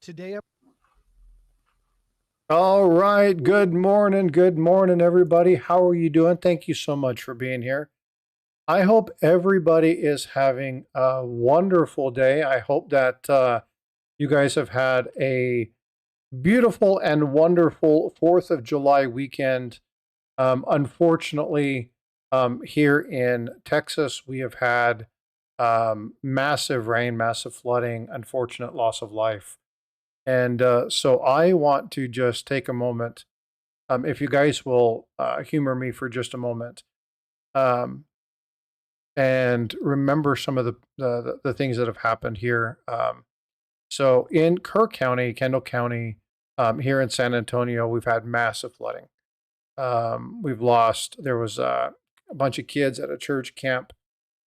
Today, All right. Good morning. Good morning, everybody. How are you doing? Thank you so much for being here. I hope everybody is having a wonderful day. I hope that you guys have had a beautiful and wonderful 4th of July weekend. Unfortunately, here in Texas, we have had massive rain, massive flooding, unfortunate loss of life. And so I want to just take a moment, if you guys will humor me for just a moment, um, and remember some of the things that have happened here. So in Kerr County, Kendall County, here in San Antonio, we've had massive flooding. There was a bunch of kids at a church camp.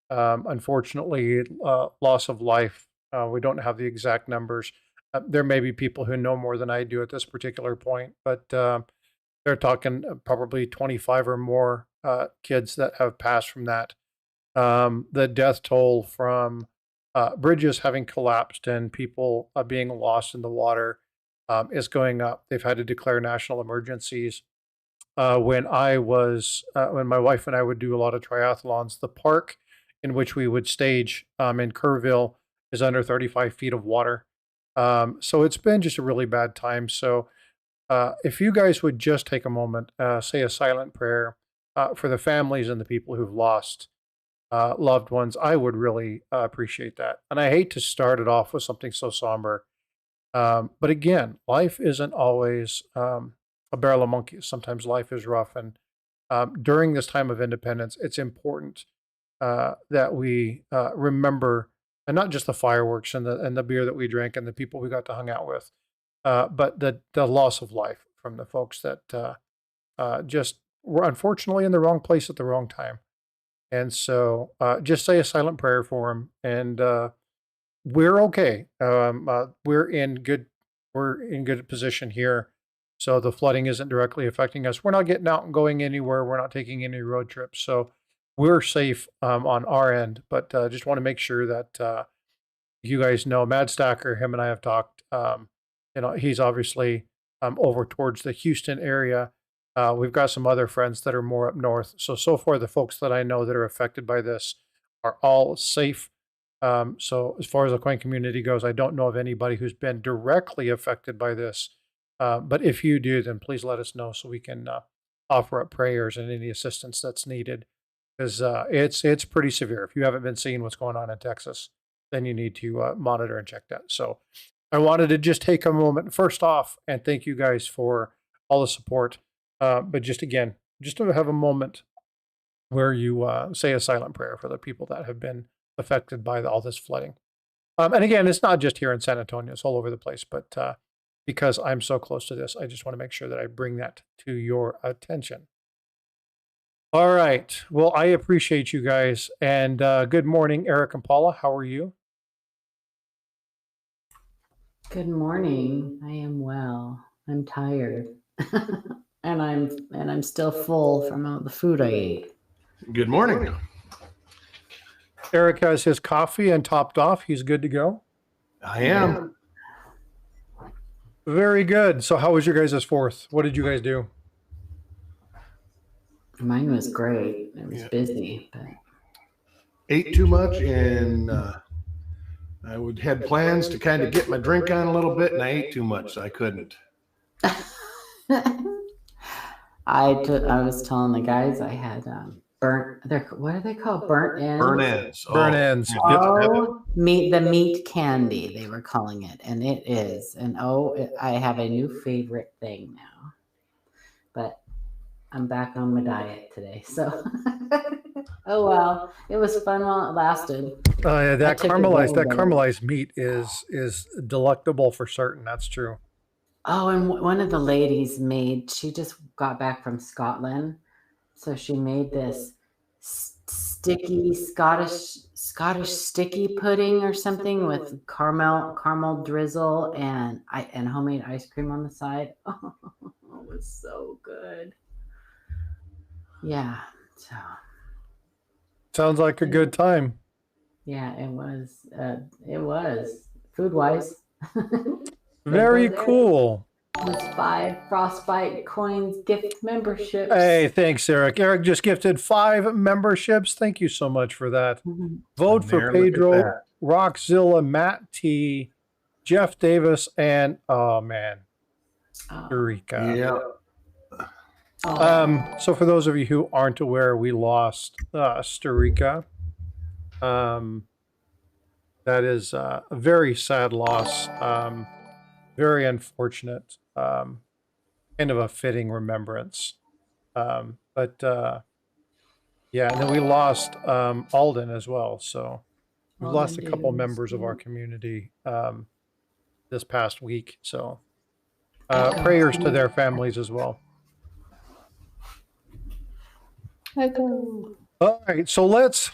Unfortunately, loss of life. We don't have the exact numbers. There may be people who know more than I do at this particular point, but they're talking probably 25 or more kids that have passed from that. The death toll from bridges having collapsed and people being lost in the water is going up. They've had to declare national emergencies. When my wife and I would do a lot of triathlons, the park in which we would stage in Kerrville is under 35 feet of water. So it's been just a really bad time. So if you guys would just take a moment, say a silent prayer for the families and the people who've lost loved ones, I would really appreciate that. And I hate to start it off with something so somber. But again, life isn't always a barrel of monkeys. Sometimes life is rough. And during this time of independence, it's important that we remember, and not just the fireworks and the beer that we drank and the people we got to hang out with, but the loss of life from the folks that just were unfortunately in the wrong place at the wrong time. And so just say a silent prayer for them, and we're okay. We're in good position here. So the flooding isn't directly affecting us. We're not getting out and going anywhere. We're not taking any road trips. So we're safe on our end. But just want to make sure that you guys know Mad Stacker, him and I have talked. He's obviously over towards the Houston area. We've got some other friends that are more up north. So far, the folks that I know that are affected by this are all safe. So as far as the Coin community goes, I don't know of anybody who's been directly affected by this. But if you do, then please let us know so we can offer up prayers and any assistance that's needed. Because it's pretty severe. If you haven't been seeing what's going on in Texas, then you need to monitor and check that. So I wanted to just take a moment first off and thank you guys for all the support. But just to have a moment where you say a silent prayer for the people that have been affected by all this flooding. And again, it's not just here in San Antonio, it's all over the place. But because I'm so close to this, I just want to make sure that I bring that to your attention. All right. Well, I appreciate you guys. And good morning, Eric and Paula. How are you? Good morning. I am well. I'm tired. and I'm still full from all the food I ate. Good morning. Eric has his coffee and topped off. He's good to go. I am. Very good. So how was your guys' 4th? What did you guys do? Mine was great. It was busy, but Ate too much, and had plans to kind of get my drink on a little bit, and I ate too much, so I couldn't. I was telling the guys I had what are they called? Burnt ends? Burnt ends. Burnt ends. Oh, the meat candy, they were calling it. And it is. And I have a new favorite thing now. But I'm back on my diet today. So, oh well. It was fun while it lasted. Yeah, that caramelized meat is delectable for certain. That's true. Oh, and one of the ladies she just got back from Scotland. So she made this sticky Scottish sticky pudding or something with caramel drizzle and homemade ice cream on the side. Oh, it was so good. Yeah. So sounds like a good time. Yeah, it was. It was food wise. Very cool. There's 5 Frostbyte coins gift memberships. Hey, thanks, Eric. Eric just gifted 5 memberships. Thank you so much for that. Vote for Pedro, Rockzilla, Matt T, Jeff Davis, and oh man, Eureka. Yeah. So for those of you who aren't aware, we lost Sturika. That is a very sad loss. Very unfortunate. Kind of a fitting remembrance. But yeah, and then we lost Alden as well. So we've lost a couple members of our community this past week. So prayers to their families as well. All right, so let's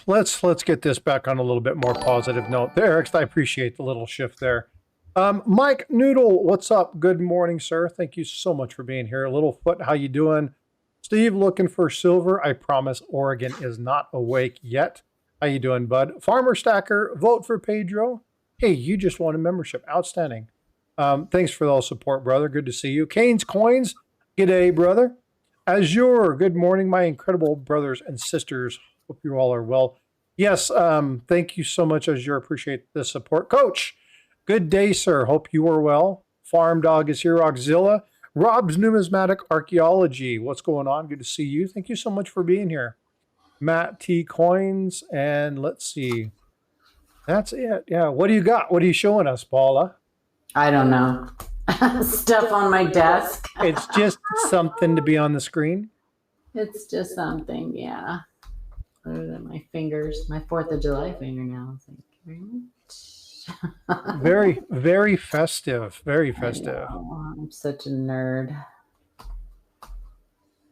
get this back on a little bit more positive note. There, Eric, I appreciate the little shift there. Mike Noodle, what's up? Good morning, sir. Thank you so much for being here. Littlefoot, how you doing? Steve, looking for silver. I promise Oregon is not awake yet. How you doing, bud? Farmer Stacker, vote for Pedro. Hey, you just won a membership. Outstanding. Thanks for all the support, brother. Good to see you. Kane's Coins, g'day, brother. Azure, good morning, my incredible brothers and sisters. Hope you all are well. Yes, thank you so much, Azure. Appreciate the support. Coach, good day, sir. Hope you are well. Farm Dog is here. Auxilla. Rob's Numismatic Archaeology. What's going on? Good to see you. Thank you so much for being here. Matt T. Coins. And let's see. That's it. Yeah. What do you got? What are you showing us, Paula? I don't know. Stuff on my desk. It's just something to be on the screen. It's just something, yeah. Other than my fingers, my 4th of July fingernails. Thank you very much. Very, very festive. Very festive. I'm such a nerd.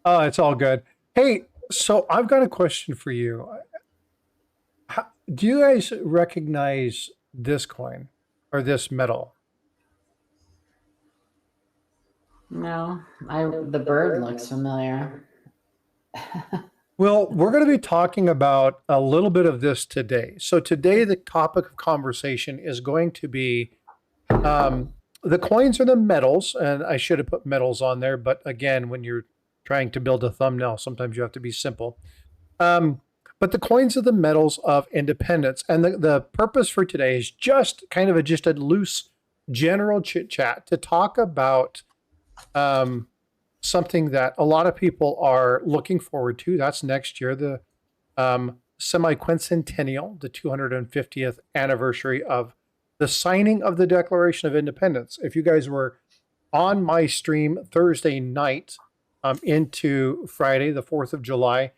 Oh, it's all good. Hey, so I've got a question for you. Do you guys recognize this coin or this metal? No, the bird looks familiar. Well, we're going to be talking about a little bit of this today. So today, the topic of conversation is going to be the coins or the metals. And I should have put metals on there. But again, when you're trying to build a thumbnail, sometimes you have to be simple. But the coins are the metals of independence. And the purpose for today is just kind of just a loose general chit chat to talk about something that a lot of people are looking forward to. That's next year, the sesquicentennial, the 250th anniversary of the signing of the Declaration of Independence. If you guys were on my stream Thursday night into Friday, the 4th of July,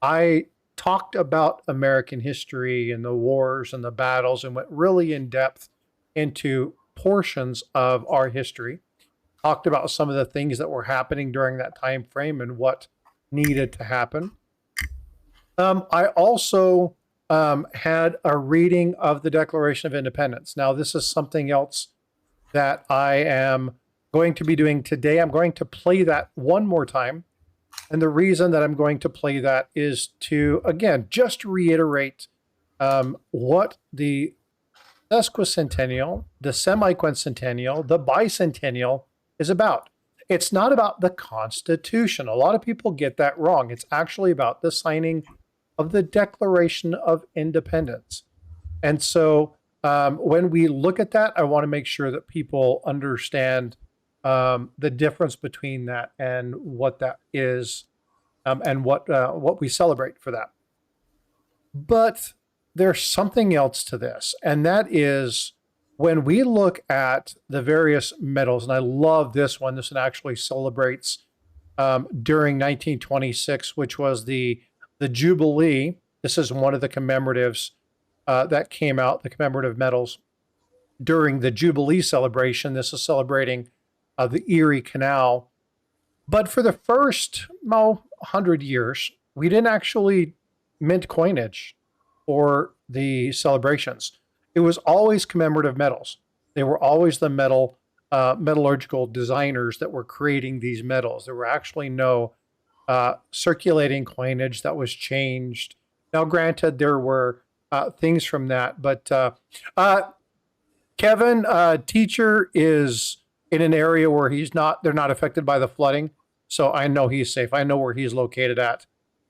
I talked about American history and the wars and the battles and went really in depth into portions of our history. Talked about some of the things that were happening during that time frame and what needed to happen. I also had a reading of the Declaration of Independence. Now, this is something else that I am going to be doing today. I'm going to play that one more time. And the reason that I'm going to play that is to, again, just reiterate what the sesquicentennial, the semiquincentennial, the bicentennial is about. It's not about the Constitution. A lot of people get that wrong. It's actually about the signing of the Declaration of Independence. And so when we look at that, I want to make sure that people understand the difference between that and what that is and what we celebrate for that. But there's something else to this, and that is when we look at the various medals, and I love this one. This one actually celebrates during 1926, which was the Jubilee. This is one of the commemoratives that came out, the commemorative medals during the Jubilee celebration. This is celebrating the Erie Canal. But for the first 100 years, we didn't actually mint coinage for the celebrations. It was always commemorative medals. They were always the metallurgical designers that were creating these medals. There were actually no circulating coinage that was changed. Now, granted, there were things from that, but Kevin, teacher is in an area where they're not affected by the flooding. So I know he's safe. I know where he's located at.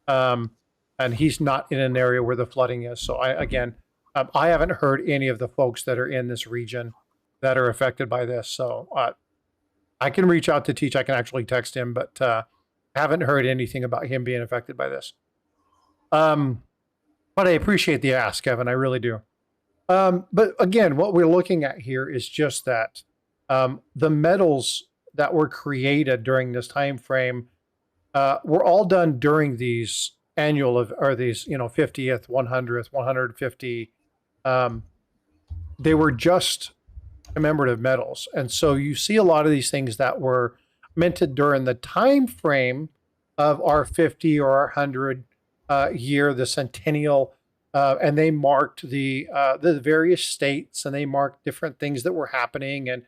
And he's not in an area where the flooding is. So I haven't heard any of the folks that are in this region that are affected by this. So I can reach out to Teach. I can actually text him, but haven't heard anything about him being affected by this. But I appreciate the ask, Kevin. I really do. But again, what we're looking at here is just that the medals that were created during this time frame were all done during these these 50th, 100th, 150. They were just commemorative medals, and so you see a lot of these things that were minted during the time frame of our 50 or our 100 year, the centennial, and they marked the various states, and they marked different things that were happening.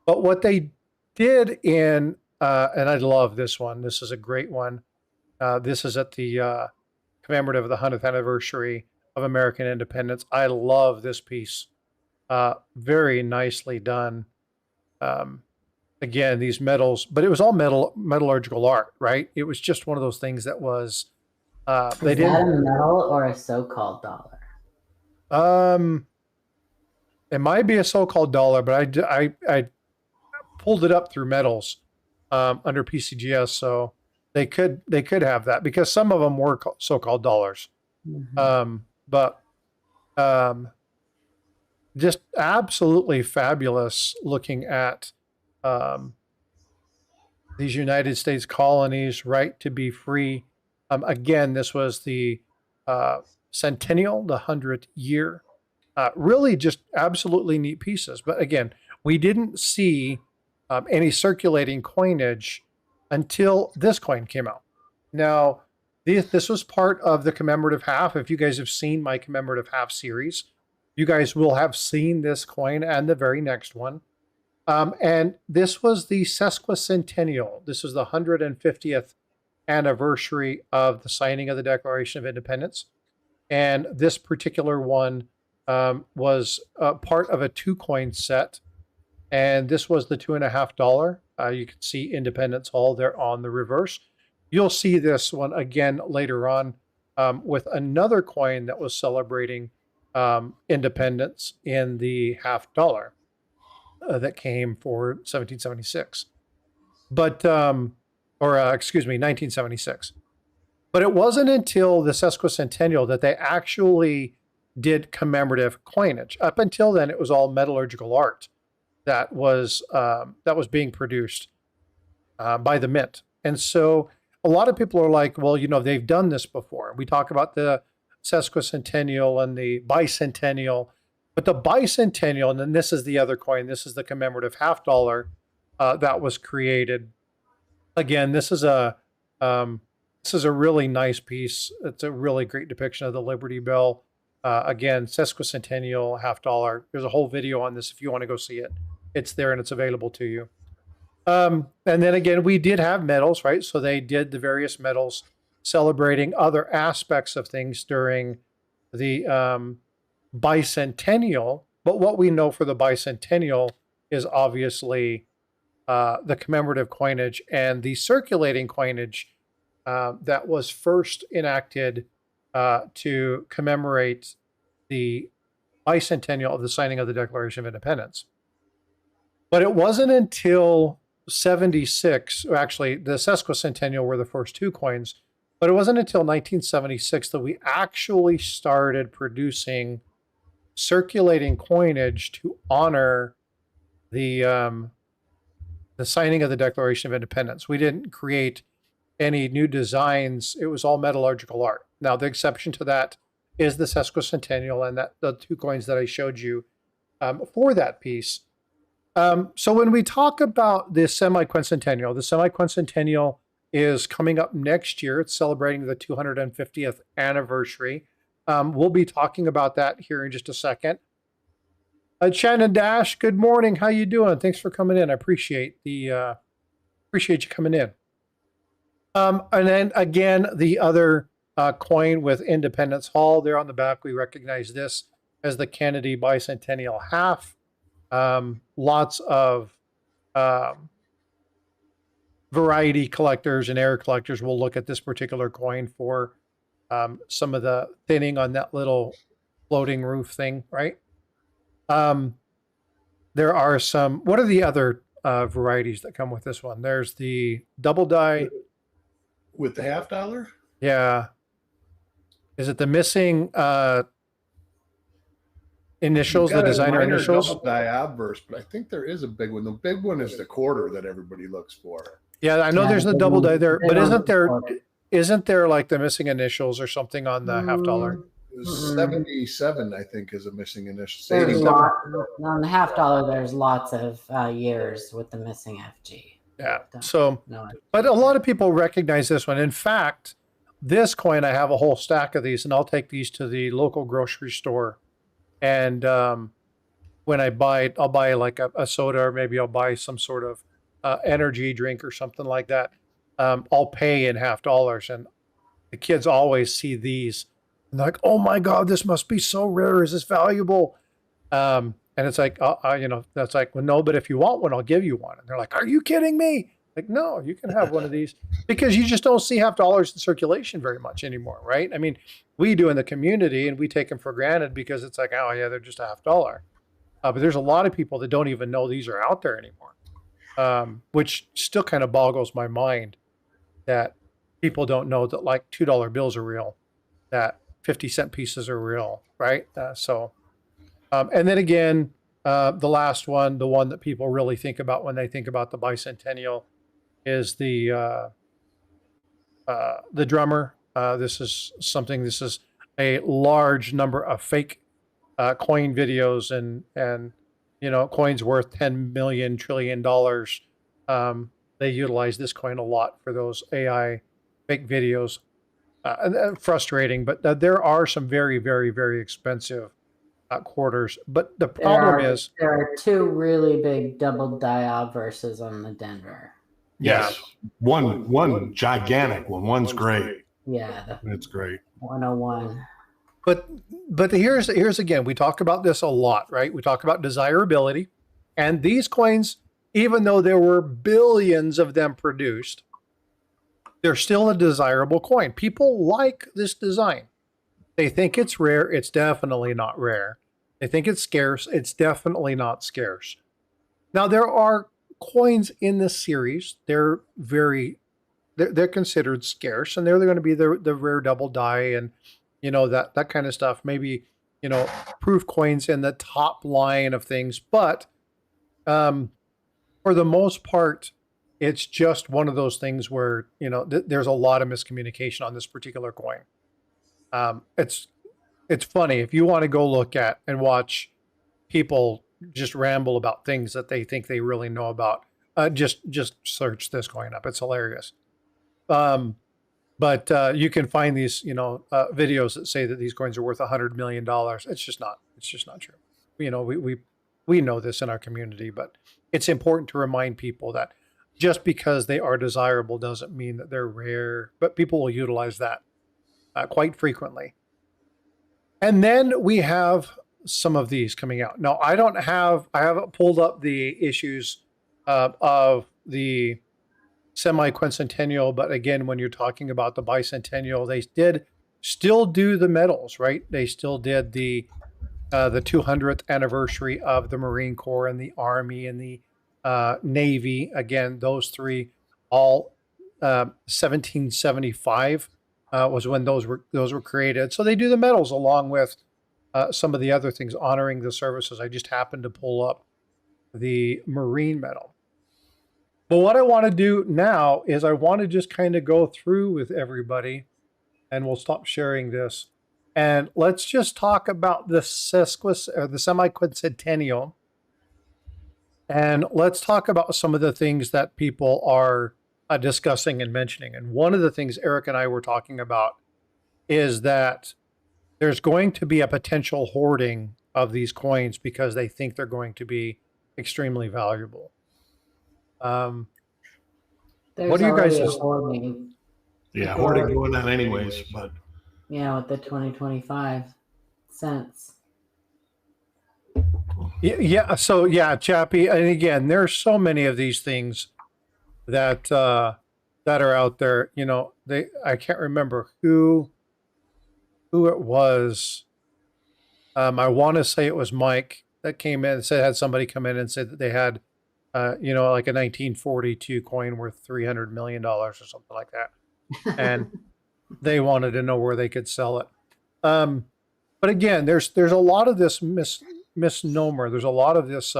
But what they did and I love this one. This is a great one. This is at the commemorative of the 100th anniversary of American independence. I love this piece. Very nicely done. Again, these medals, but it was all metallurgical art, right? It was just one of those things that was. Is that a medal or a so-called dollar? It might be a so-called dollar, but I pulled it up through metals under PCGS, so they could have that because some of them were so-called dollars. But just absolutely fabulous looking at these United States colonies' right to be free. Again, this was the centennial, the 100th year. Really just absolutely neat pieces. But again, we didn't see any circulating coinage until this coin came out. Now, this was part of the commemorative half. If you guys have seen my commemorative half series, you guys will have seen this coin and the very next one. And this was the sesquicentennial. This is the 150th anniversary of the signing of the Declaration of Independence. And this particular one was part of a 2-coin set. And this was the $2.50. You can see Independence Hall there on the reverse. You'll see this one again later on with another coin that was celebrating independence in the $50 that came for 1776. But, excuse me, 1976. But it wasn't until the sesquicentennial that they actually did commemorative coinage. Up until then, it was all metallurgical art that was being produced by the mint. And so a lot of people are like, well, they've done this before. We talk about the sesquicentennial and the bicentennial, but the bicentennial, and then this is the other coin. This is the commemorative $50 that was created. Again, this is a really nice piece. It's a really great depiction of the Liberty Bell. Again, sesquicentennial $50. There's a whole video on this if you want to go see it. It's there and it's available to you. And then again, we did have medals, right? So they did the various medals celebrating other aspects of things during the bicentennial. But what we know for the bicentennial is obviously the commemorative coinage and the circulating coinage that was first enacted to commemorate the bicentennial of the signing of the Declaration of Independence. But it wasn't until 76, or actually the sesquicentennial were the first 2 coins, but it wasn't until 1976 that we actually started producing circulating coinage to honor the signing of the Declaration of Independence. We didn't create any new designs. It was all metallurgical art. Now, the exception to that is the sesquicentennial and the 2 coins that I showed you for that piece. So when we talk about the semi-quincentennial is coming up next year. It's celebrating the 250th anniversary. We'll be talking about that here in just a second. Shannon Dash, good morning. How you doing? Thanks for coming in. I appreciate you coming in. And then again, the other coin with Independence Hall there on the back, we recognize this as the Kennedy Bicentennial Half. Lots of um, variety collectors and air collectors will look at this particular coin for some of the thinning on that little floating roof thing, right? There are some. What are the other varieties that come with this one? There's the double die. With the $half? Yeah. Is it the missing You've initials, the got a designer minor initials? double die obverse, but I think there is a big one. The big one is the quarter that everybody looks for. Yeah, I know Yeah, there's the the double one- die there, the but one isn't before. there like the missing initials or something on the $half? Mm-mm. 77, I think, is a missing initial. There's 87. on the $half, there's lots of years with the missing FG. Yeah. Don't So, know it. but a lot of people recognize this one. In fact, this coin, I have a whole stack of these, and I'll take these to the local grocery store. And when I buy it, I'll buy like a soda, or maybe I'll buy some sort of energy drink or something like that. I'll pay in $half, and the kids always see these and they're like, "Oh my God, this must be so rare. Is this valuable?" And it's like, that's like, well, no, but if you want one, I'll give you one. And they're like, "Are you kidding me?" Like, no, you can have one of these, because you just don't see $half in circulation very much anymore, right? I mean, we do in the community, and we take them for granted because it's like, oh yeah, they're just a $half. But there's a lot of people that don't even know these are out there anymore, which still kind of boggles my mind that people don't know that like $2 bills are real, that 50-cent pieces are real, right? And then again, the last one, the one that people really think about when they think about the bicentennial, is the drummer. This is a large number of fake coin videos, and coins worth 10 million trillion dollars. They utilize this coin a lot for those AI fake videos. Frustrating, but there are some very, very, very expensive quarters. But the problem is, there are two really big double die obverses on the Denver. Yes. One gigantic one. One's great. Yeah, It's great. 101. but here's again, we talk about this a lot, right? We talk about desirability, and these coins, even though there were billions of them produced, they're still a desirable coin. People like this design. They think it's rare. It's definitely not rare. They think it's scarce. It's definitely not scarce. Now, there are coins in this series. They're considered scarce, and they're going to be the rare double die, and that kind of stuff. Maybe proof coins in the top line of things, but for the most part, it's just one of those things where there's a lot of miscommunication on this particular coin. It's funny if you want to go look at and watch people just ramble about things that they think they really know about. Just search this coin up. It's hilarious. But you can find these videos that say that these coins are worth $100 million. It's just not true. We know this in our community, but it's important to remind people that just because they are desirable doesn't mean that they're rare. But people will utilize that quite frequently. And then we have some of these coming out. Now, I haven't pulled up the issues of the semi-quincentennial, but again, when you're talking about the bicentennial, they did still do the medals, right? They still did the 200th anniversary of the Marine Corps and the Army and the Navy. Again, those three, all 1775 was when those were created. So they do the medals along with some of the other things honoring the services. I just happened to pull up the Marine medal. But what I want to do now is I want to just kind of go through with everybody, and we'll stop sharing this. And let's just talk about the semi-quincentennial. And let's talk about some of the things that people are discussing and mentioning. And one of the things Eric and I were talking about is that there's going to be a potential hoarding of these coins because they think they're going to be extremely valuable. There's what do you guys already a hoarding. Yeah, hoarding going on anyways, but with the 2025 cents. Yeah. So yeah, Chappie. And again, there's so many of these things that that are out there. You know, I can't remember who it was. I want to say it was Mike that came in and said had somebody come in and said that they had, you know, like a 1942 coin worth $300 million or something like that, and they wanted to know where they could sell it. But again, there's a lot of this misnomer. There's a lot of this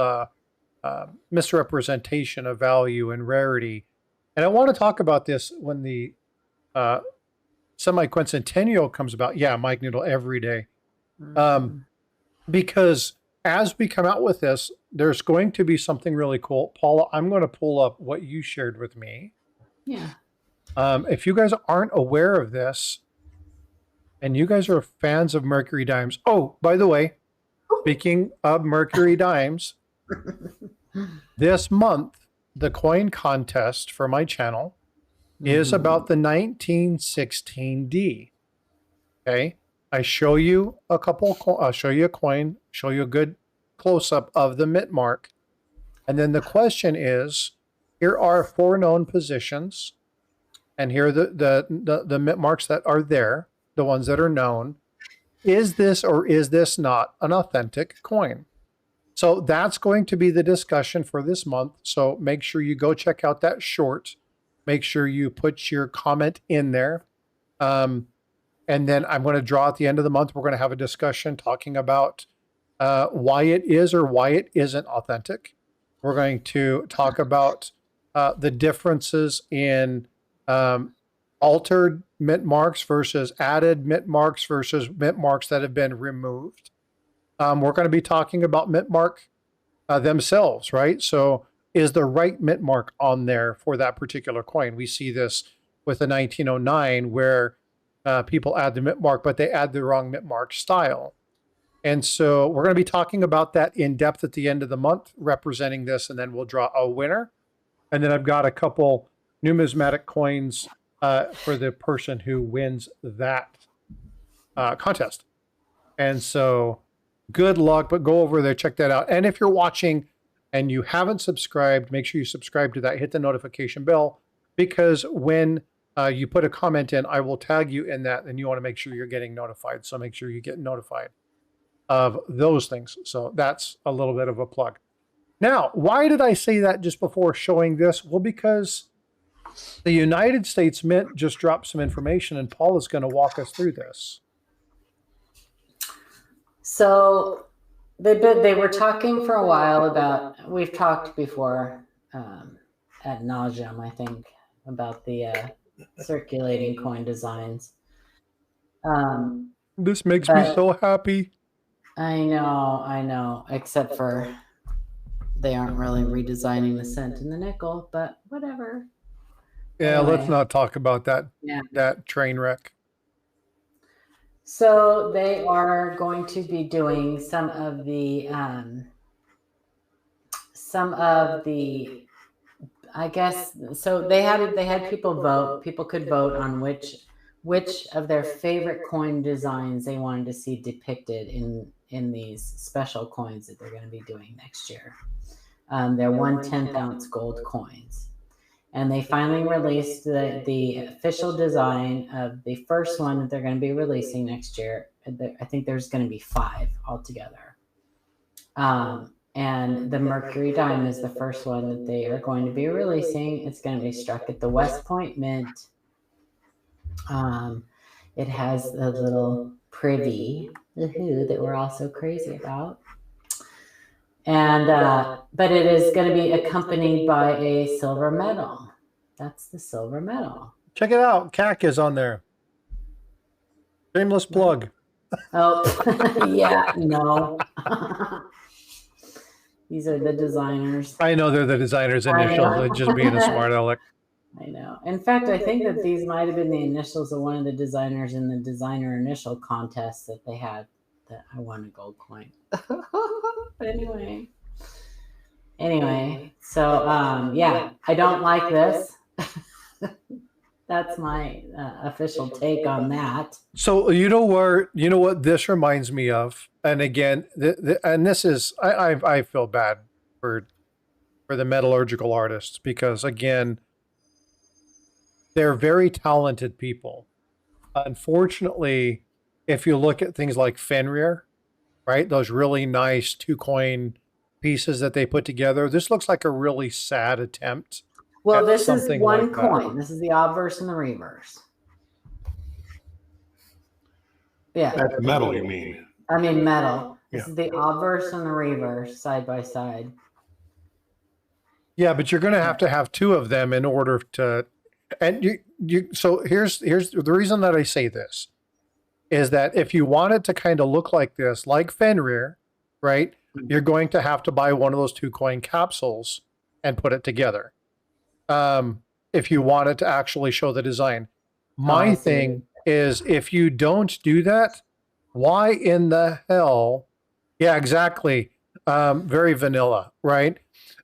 misrepresentation of value and rarity, and I want to talk about this when the uh, semi-quincentennial comes about. Yeah, Mike Noodle every day. Um, because as we come out with this, there's going to be something really cool. Paula, I'm going to pull up what you shared with me. Yeah. If you guys aren't aware of this, and you guys are fans of Mercury dimes. Oh, by the way, speaking of Mercury dimes, this month, the coin contest for my channel is about the 1916D. Okay. I show you a couple, I'll show you a coin, show you a good close-up of the mint mark. And then the question is, here are 4 known positions. And here are the mint marks that are there, the ones that are known. Is this or is this not an authentic coin? So that's going to be the discussion for this month. So make sure you go check out that short. Make sure you put your comment in there. And then I'm going to draw at the end of the month. We're going to have a discussion talking about why it is or why it isn't authentic. We're going to talk about the differences in altered mint marks versus added mint marks versus mint marks that have been removed. We're going to be talking about mint mark themselves, right? So is the right mint mark on there for that particular coin? We see this with the 1909 where people add the mint mark, but they add the wrong mint mark style. And so we're going to be talking about that in depth at the end of the month, representing this, and then we'll draw a winner. And then I've got a couple numismatic coins for the person who wins that contest. And so good luck, but go over there, check that out. And if you're watching and you haven't subscribed, make sure you subscribe to that, hit the notification bell, because when you put a comment in, I will tag you in that, and you want to make sure you're getting notified. So make sure you get notified of those things. So that's a little bit of a plug. Now, why did I say that just before showing this? Well, because the United States Mint just dropped some information, and Paul is going to walk us through this. So they were talking for a while about, we've talked before ad nauseum, I think, about the circulating coin designs. This makes me so happy. I know, except for they aren't really redesigning the cent and the nickel, but whatever. Yeah, anyway, let's not talk about that, that train wreck. So they are going to be doing some of the I guess, so they had people vote. People could vote on which of their favorite coin designs they wanted to see depicted in these special coins that they're going to be doing next year. They're 1/10 ounce gold coins. And they finally released the official design of the first one that they're going to be releasing next year. I think there's going to be 5 altogether. And the Mercury dime is the first one that they are going to be releasing. It's going to be struck at the West Point Mint. It has a little privy, that we're all so crazy about. And but it is going to be accompanied by a silver medal. That's the silver medal. Check it out. CAC is on there. Shameless plug. Oh, yeah, no. These are the designers. I know they're the designers' initials. They're just being a smart aleck. I know. In fact, I think that these might have been the initials of one of the designers in the designer initial contest that they had. That I won a gold coin. Anyway, so yeah, I don't like this. That's my official take on that. So you know what this reminds me of, and again, and this is I feel bad for the metallurgical artists because again, they're very talented people. Unfortunately, if you look at things like Fenrir, right, those really nice 2-coin pieces that they put together, this looks like a really sad attempt. Well, this is something one like that. coin. This is the obverse and the reverse. Yeah. That's metal, you mean? I mean metal. This Yeah. is the obverse and the reverse side by side. Yeah, but you're going to have 2 of them in order to, and so here's the reason that I say this is that if you want it to kind of look like this, like Fenrir, right, you're going to have to buy one of those 2-coin capsules and put it together. If you want it to actually show the design. My thing is if you don't do that, why in the hell? Yeah, exactly. Very vanilla, right?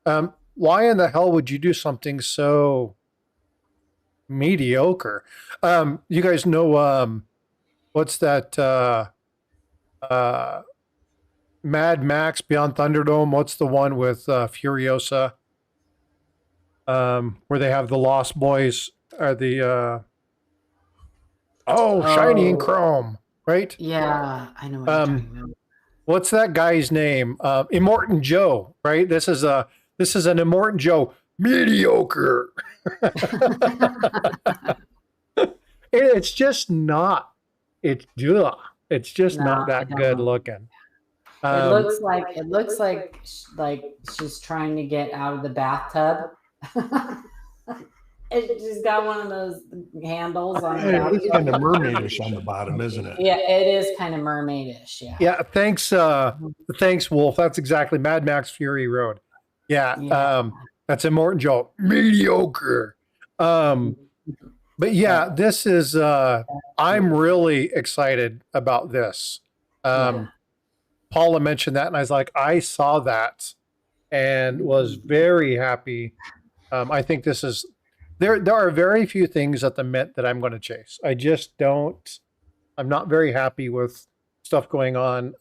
Why in the hell would you do something so mediocre? You guys know what's that Mad Max Beyond Thunderdome? What's the one with Furiosa? Where they have the Lost Boys are the shiny and chrome, right? Yeah, I know what you're talking about. What's that guy's name? Immortan Joe, right? This is an Immortan Joe mediocre. It's just not. It's just not that good looking. It looks like she's trying to get out of the bathtub. She's got one of those handles on the It's kind of mermaidish on the bottom, isn't it? Yeah, it is kind of mermaidish. Yeah. Yeah. Thanks, Wolf. That's exactly Mad Max Fury Road. Yeah. That's Immortan Joe. Mediocre. But yeah, this is. I'm really excited about this. Paula mentioned that, and I was like, I saw that, and was very happy. I think this is. There are very few things at the Mint that I'm going to chase. I just don't. I'm not very happy with stuff going on.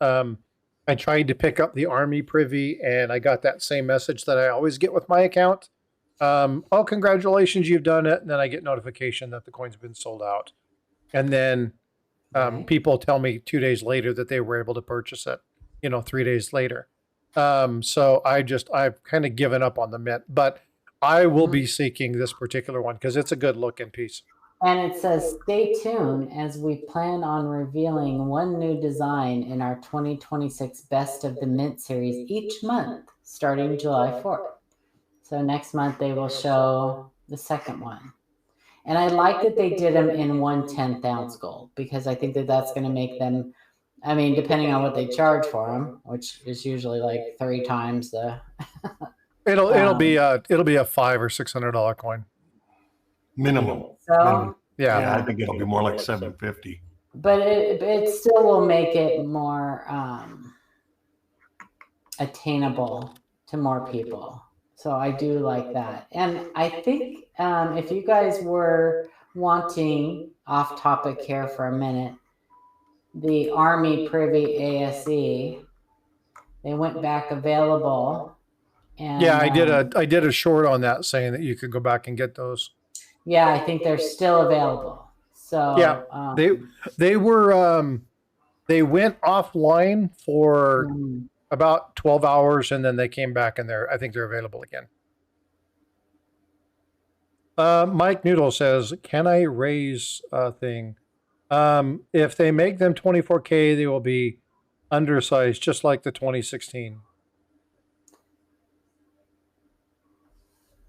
I tried to pick up the Army Privy, and I got that same message that I always get with my account. Oh, congratulations, you've done it. And then I get notification that the coin's been sold out. And then people tell me 2 days later that they were able to purchase it, 3 days later. So I've kind of given up on the Mint, but I will be seeking this particular one because it's a good looking piece. And it says, stay tuned as we plan on revealing one new design in our 2026 Best of the Mint series each month, starting July 4th. So next month they will show the second one. And I like that they did them in 1/10 ounce gold because I think that that's going to make them, I mean, depending on what they charge for them, which is usually like 3 times the... It'll be a $500 or $600 coin. Minimum. So Yeah. I think it'll be more like $750. But it still will make it more attainable to more people. So I do like that. And I think if you guys were wanting, off topic here for a minute, the Army Privy ASE, they went back available. And, yeah, I did a short on that saying that you could go back and get those. Yeah, I think they're still available. So yeah, they were they went offline for about 12 hours and then they came back and I think they're available again. Mike Noodle says, can I raise a thing? If they make them 24K, they will be undersized, just like the 2016.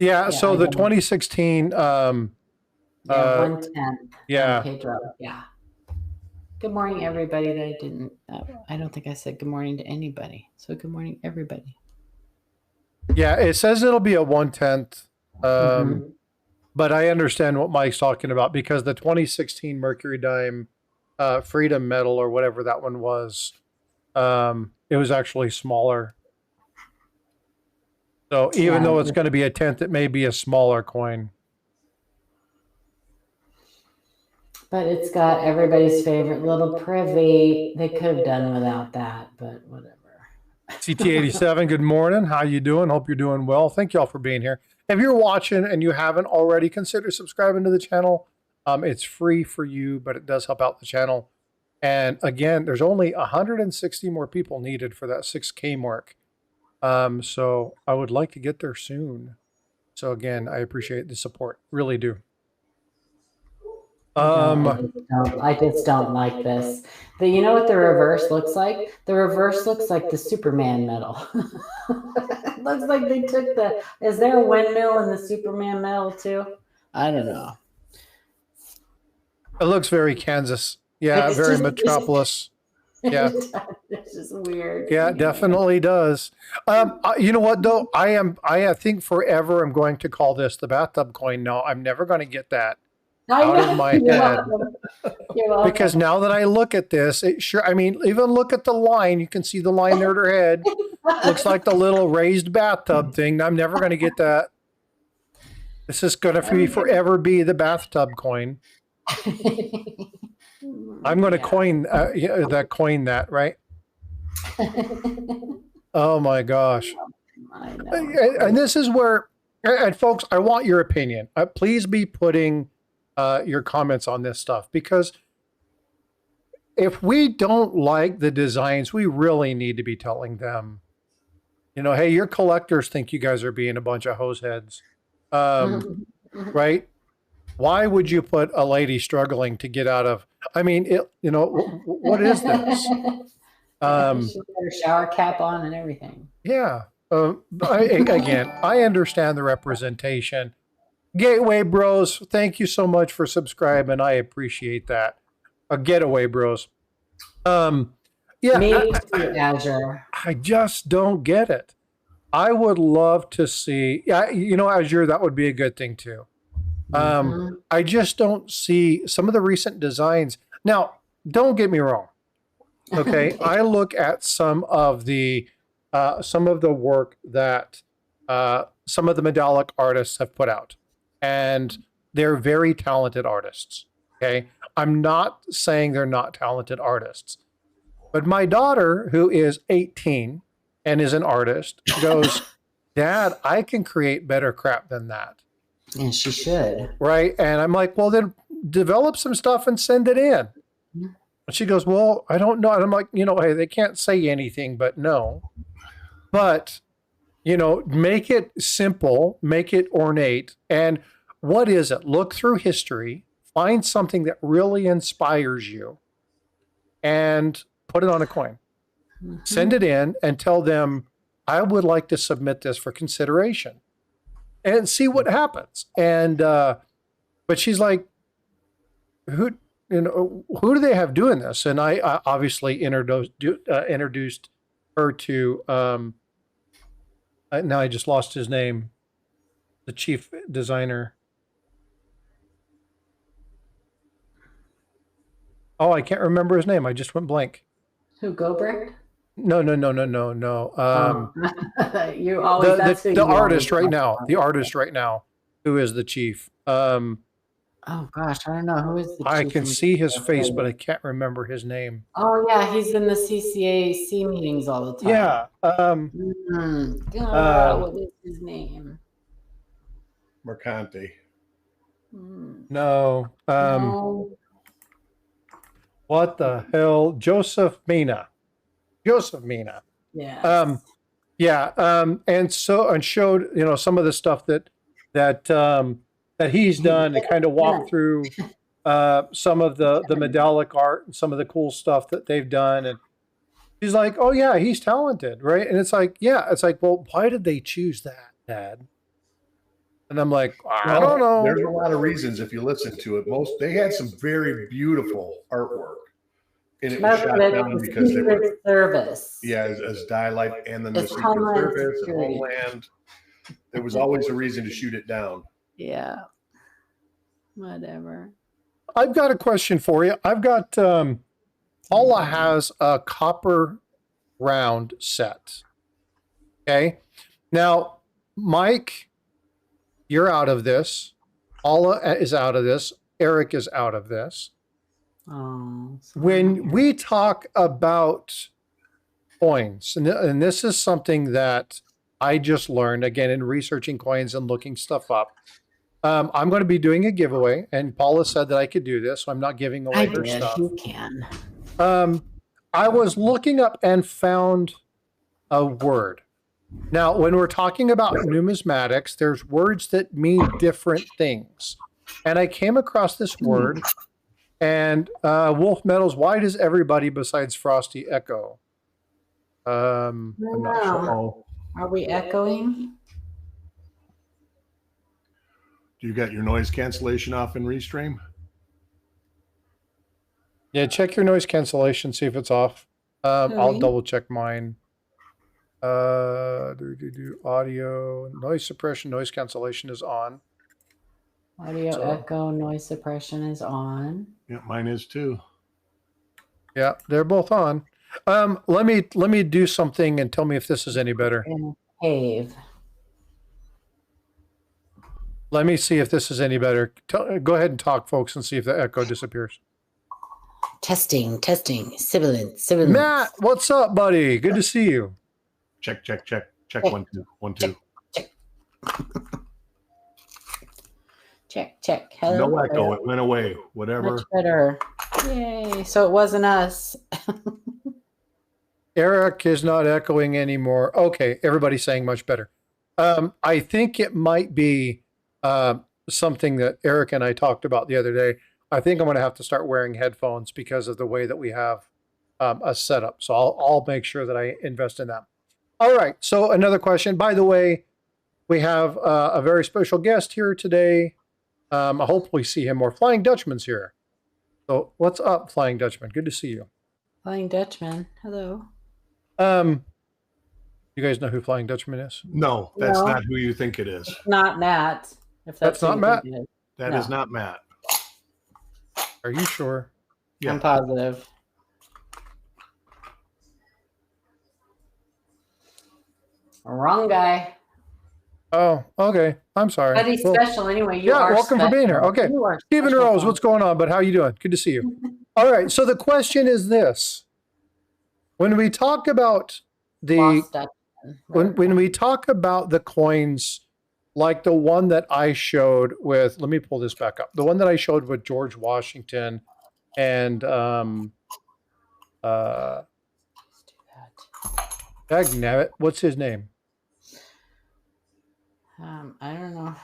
Yeah, so the 2016 1/10. Yeah. Pedro. Yeah. Good morning, everybody. I don't think I said good morning to anybody. So good morning, everybody. Yeah, it says it'll be a 1/10. But I understand what Mike's talking about because the 2016 Mercury Dime Freedom Medal or whatever that one was, it was actually smaller. So even though it's going to be a 10th, it may be a smaller coin. But it's got everybody's favorite little privy. They could have done without that, but whatever. CT87, good morning. How you doing? Hope you're doing well. Thank you all for being here. If you're watching and you haven't already, consider subscribing to the channel. It's free for you, but it does help out the channel. And again, there's only 160 more people needed for that 6K mark. So I would like to get there soon. So again, I appreciate the support. Really do. I just don't like this. But you know what the reverse looks like? The reverse looks like the Superman medal. It looks like they took the. Is there a windmill in the Superman medal too? I don't know. It looks very Kansas. Yeah, very Metropolis. Yeah, it's just weird. Yeah, it definitely does. You know what though? I think forever I'm going to call this the bathtub coin. No, I'm never going to get that out of my head. Because now that I look at this, I mean, even look at the line. You can see the line there at her head. Looks like the little raised bathtub thing. I'm never going to get that. This is going to forever be the bathtub coin. I'm going to coin that, right? Oh my gosh. I know. And this is where, and folks, I want your opinion. Please be putting your comments on this stuff, because if we don't like the designs, we really need to be telling them, you know, hey, your collectors think you guys are being a bunch of hose heads, right? Why would you put a lady struggling to get out of, I mean, you know, what is this? She got her shower cap on and everything. Yeah. Again, I understand the representation. Gateway Bros, thank you so much for subscribing. I appreciate that. Getaway Bros. Yeah. Me too, Azure. I just don't get it. I would love to see, you know, Azure, that would be a good thing too. I just don't see some of the recent designs. Now, don't get me wrong. Okay. I look at some of the work that some of the medallic artists have put out, and they're very talented artists. Okay. I'm not saying they're not talented artists, but my daughter, who is 18 and is an artist, goes, Dad, I can create better crap than that. And she should. Right. And I'm like, well, then develop some stuff and send it in. And she goes, well, I don't know. And I'm like, you know, hey, they can't say anything but no. But, you know, make it simple, make it ornate. And what is it? Look through history, find something that really inspires you, and put it on a coin. Send it in and tell them, I would like to submit this for consideration, and see what happens. And but she's like, who do they have doing this? And I obviously introduced her to now I just lost his name, the chief designer. Oh, I can't remember his name. I just went blank. Who, Gobrecht? No. You always the artist right now. The artist right now, who is the chief. Oh gosh, I don't know who is the chief. I can see his face, but I can't remember his name. Oh yeah, he's in the CCAC meetings all the time. Yeah. What is his name? Mercanti. No. No. What the hell? Joseph Mina. Yeah. And showed, you know, some of the stuff that he's done, and kind of walked through some of the medallic art and some of the cool stuff that they've done. And she's like, oh yeah, he's talented, right? And it's like, yeah, it's like, well, why did they choose that, Dad? And I'm like, I don't know. There's a lot of reasons if you listen to it. They had some very beautiful artwork. And it was shot down because they were service. Yeah, as Die Life, and then the Secret Service and Homeland. There was always a reason to shoot it down. Yeah. Whatever. I've got a question for you. I've got Paula has a copper round set. Okay. Now, Mike, you're out of this. Paula is out of this. Eric is out of this. Oh, when we talk about coins, and this is something that I just learned again in researching coins and looking stuff up. I'm going to be doing a giveaway, and Paula said that I could do this, so I'm not giving away her stuff. You can. I was looking up and found a word. Now, when we're talking about numismatics, there's words that mean different things. And I came across this word, and Wolf Metals, why does everybody besides Frosty echo? I'm not sure. Oh. Are we echoing? Do you got your noise cancellation off in Restream? Yeah, check your noise cancellation, see if it's off. I'll double check mine. Audio, noise suppression, noise cancellation is on. Audio echo, noise suppression is on. Yeah, mine is too. Yeah, they're both on. Let me do something and tell me if this is any better. In a cave. Let me see if this is any better. Go ahead and talk, folks, and see if the echo disappears. Testing. Sibilance. Matt, what's up, buddy? Good to see you. Check. 1, 2, 1, 2. Check. Hello. No echo. It went away. Whatever. Much better. Yay. So it wasn't us. Eric is not echoing anymore. Okay, everybody's saying much better. I think it might be something that Eric and I talked about the other day. I think I'm going to have to start wearing headphones because of the way that we have a setup. So I'll make sure that I invest in that. All right. So another question. By the way, we have a very special guest here today. I hope we see him more. Flying Dutchman's here. So what's up, Flying Dutchman? Good to see you. Flying Dutchman. Hello. You guys know who Flying Dutchman is? No, that's not who you think it is. It's not Matt. If that's not Matt. That is not Matt. Are you sure? Yeah. I'm positive. Wrong guy. Oh, okay. I'm sorry. But he's special anyway. You are welcome special. for being here. Okay. Stephen Rose, what's going on? But how you doing? Good to see you. All right. So the question is this. When we talk about when we talk about the coins, like the one that I showed with, let me pull this back up. The one that I showed with George Washington and dagnabbit, what's his name? I don't know.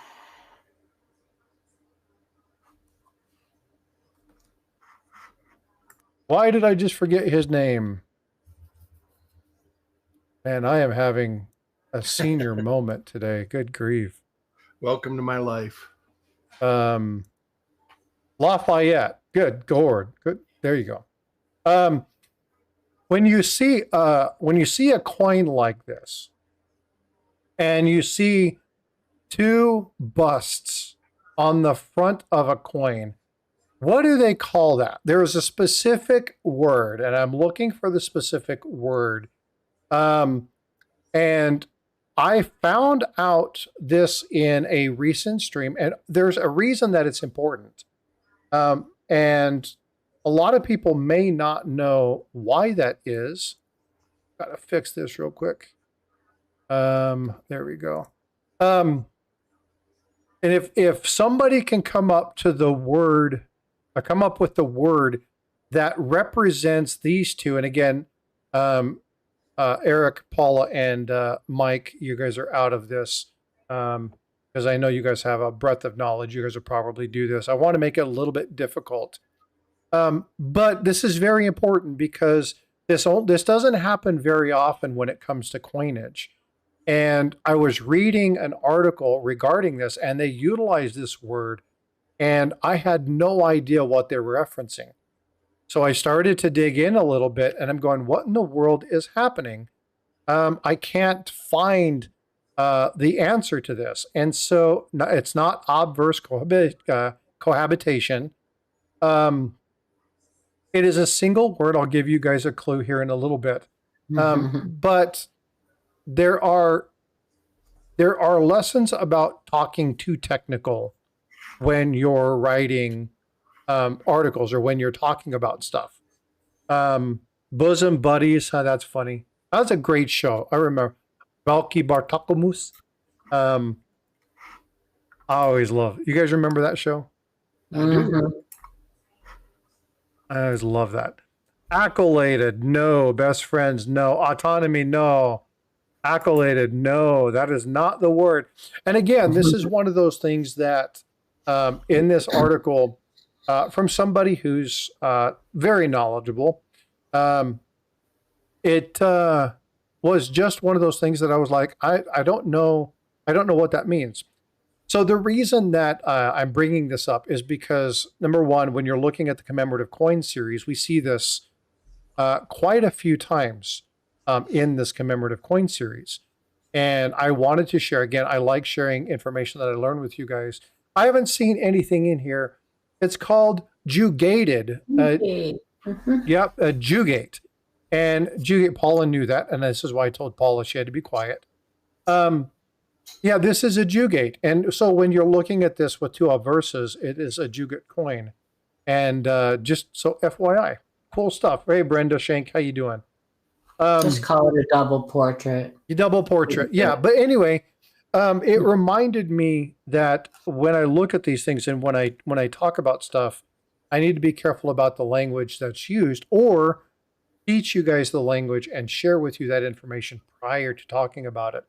Why did I just forget his name? Man, I am having a senior moment today. Good grief. Welcome to my life. Lafayette. Good Lord. Good. There you go. When you see a coin like this, and you see two busts on the front of a coin, what do they call that? There is a specific word, and I'm looking for the specific word. And I found out this in a recent stream, and there's a reason that it's important. And a lot of people may not know why that is. Got to fix this real quick. There we go. And if somebody can come up with the word that represents these two, and again, Eric, Paula, and Mike, you guys are out of this because I know you guys have a breadth of knowledge. You guys will probably do this. I want to make it a little bit difficult. But this is very important because this doesn't happen very often when it comes to coinage. And I was reading an article regarding this, and they utilized this word, and I had no idea what they were referencing. So I started to dig in a little bit, and I'm going, what in the world is happening? I can't find the answer to this. And so it's not obverse cohabitation. It is a single word. I'll give you guys a clue here in a little bit. But there are lessons about talking too technical when you're writing articles or when you're talking about stuff. Bosom Buddies, that's funny. That was a great show. I remember Balki Bartakamus. I always love. You guys remember that show? Mm-hmm. I always love that. Accoladed, no. Best friends, no. Autonomy, no. Accoladed, no. That is not the word. And again, this is one of those things that in this article from somebody who's very knowledgeable, it was just one of those things that I was like, I don't know. I don't know what that means. So the reason that I'm bringing this up is because, number one, when you're looking at the commemorative coin series, we see this quite a few times in this commemorative coin series. And I wanted to share, again, I like sharing information that I learned with you guys. I haven't seen anything in here. It's called Jugated. Yep, Jugate. And Jugate, Paula knew that. And this is why I told Paula she had to be quiet. Yeah, this is a Jugate. And so when you're looking at this with two verses, it is a Jugate coin. And just so FYI, cool stuff. Hey, Brenda Shank, how you doing? Just call it a double portrait. You double portrait. Yeah. But anyway, it reminded me that when I look at these things and when I talk about stuff, I need to be careful about the language that's used or teach you guys the language and share with you that information prior to talking about it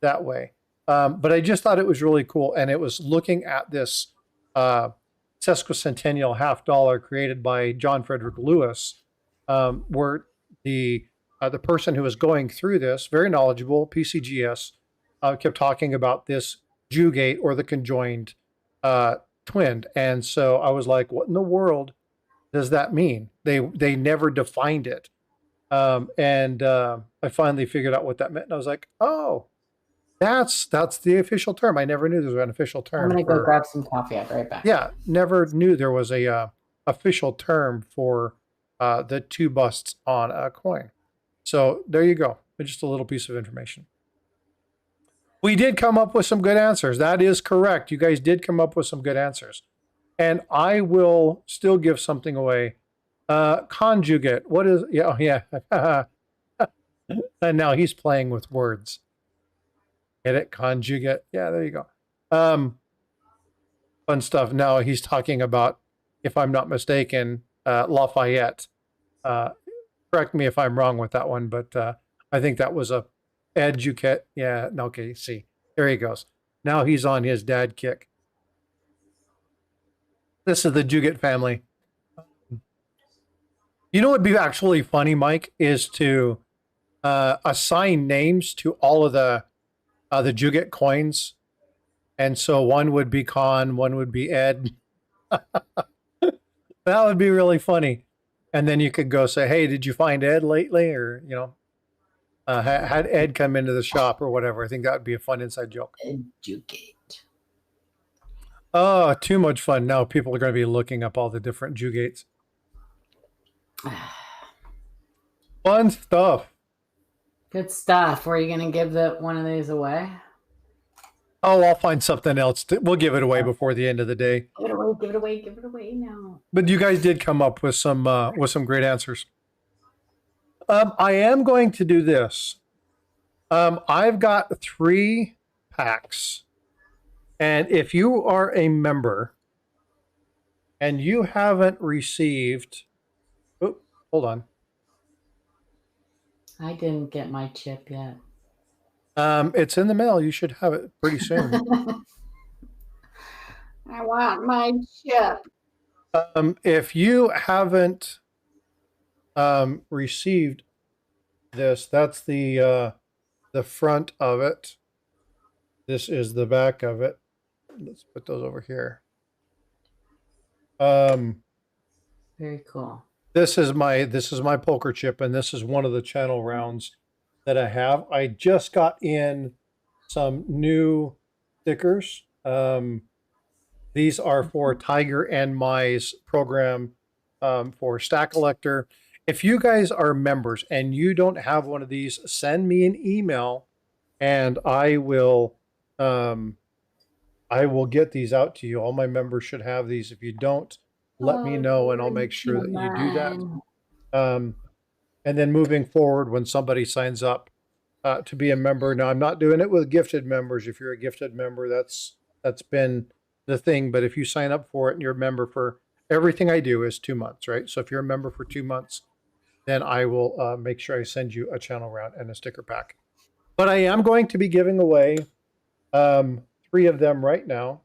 that way. But I just thought it was really cool. And it was looking at this sesquicentennial $50 created by John Frederick Lewis, where the person who was going through this, very knowledgeable, PCGS, kept talking about this Jugate or the conjoined twinned. And so I was like, what in the world does that mean? They never defined it. And I finally figured out what that meant. And I was like, oh, that's the official term. I never knew there was an official term. I'm going to go grab some coffee. I'll be right back. Yeah, never knew there was a official term for the two busts on a coin. So there you go. Just a little piece of information. We did come up with some good answers. That is correct. You guys did come up with some good answers. And I will still give something away. Conjugate. What is, yeah. And now he's playing with words. Get it? Conjugate. Yeah, there you go. Fun stuff. Now he's talking about, if I'm not mistaken, Lafayette. Correct me if I'm wrong with that one, but I think that was a educate. Yeah, okay, see. There he goes. Now he's on his dad kick. This is the Jugate family. You know what would be actually funny, Mike, is to assign names to all of the Jugate coins. And so one would be Con, one would be Ed. That would be really funny. And then you could go say, hey, did you find Ed lately? Or, had Ed come into the shop or whatever. I think that would be a fun inside joke. Jugate. Oh, too much fun. Now people are going to be looking up all the different Jugates. Fun stuff. Good stuff. Were you going to give one of these away? Oh, I'll find something else. We'll give it away before the end of the day. Give it away now. But you guys did come up with some great answers. I am going to do this. I've got 3 packs. And if you are a member and you haven't received, hold on. I didn't get my chip yet. It's in the mail. You should have it pretty soon. I want my chip. If you haven't received this, that's the front of it. This is the back of it. Let's put those over here. Very cool. This is my poker chip, and this is one of the channel rounds that I have. I just got in some new stickers. These are for Tiger and Mai's program for Stack Collector. If you guys are members and you don't have one of these, send me an email, and I will get these out to you. All my members should have these. If you don't, let me know and I'll make sure that you do that. And then moving forward, when somebody signs up to be a member, now I'm not doing it with gifted members. If you're a gifted member, that's been the thing. But if you sign up for it and you're a member for everything I do is 2 months, right? So if you're a member for 2 months, then I will make sure I send you a channel round and a sticker pack. But I am going to be giving away 3 of them right now.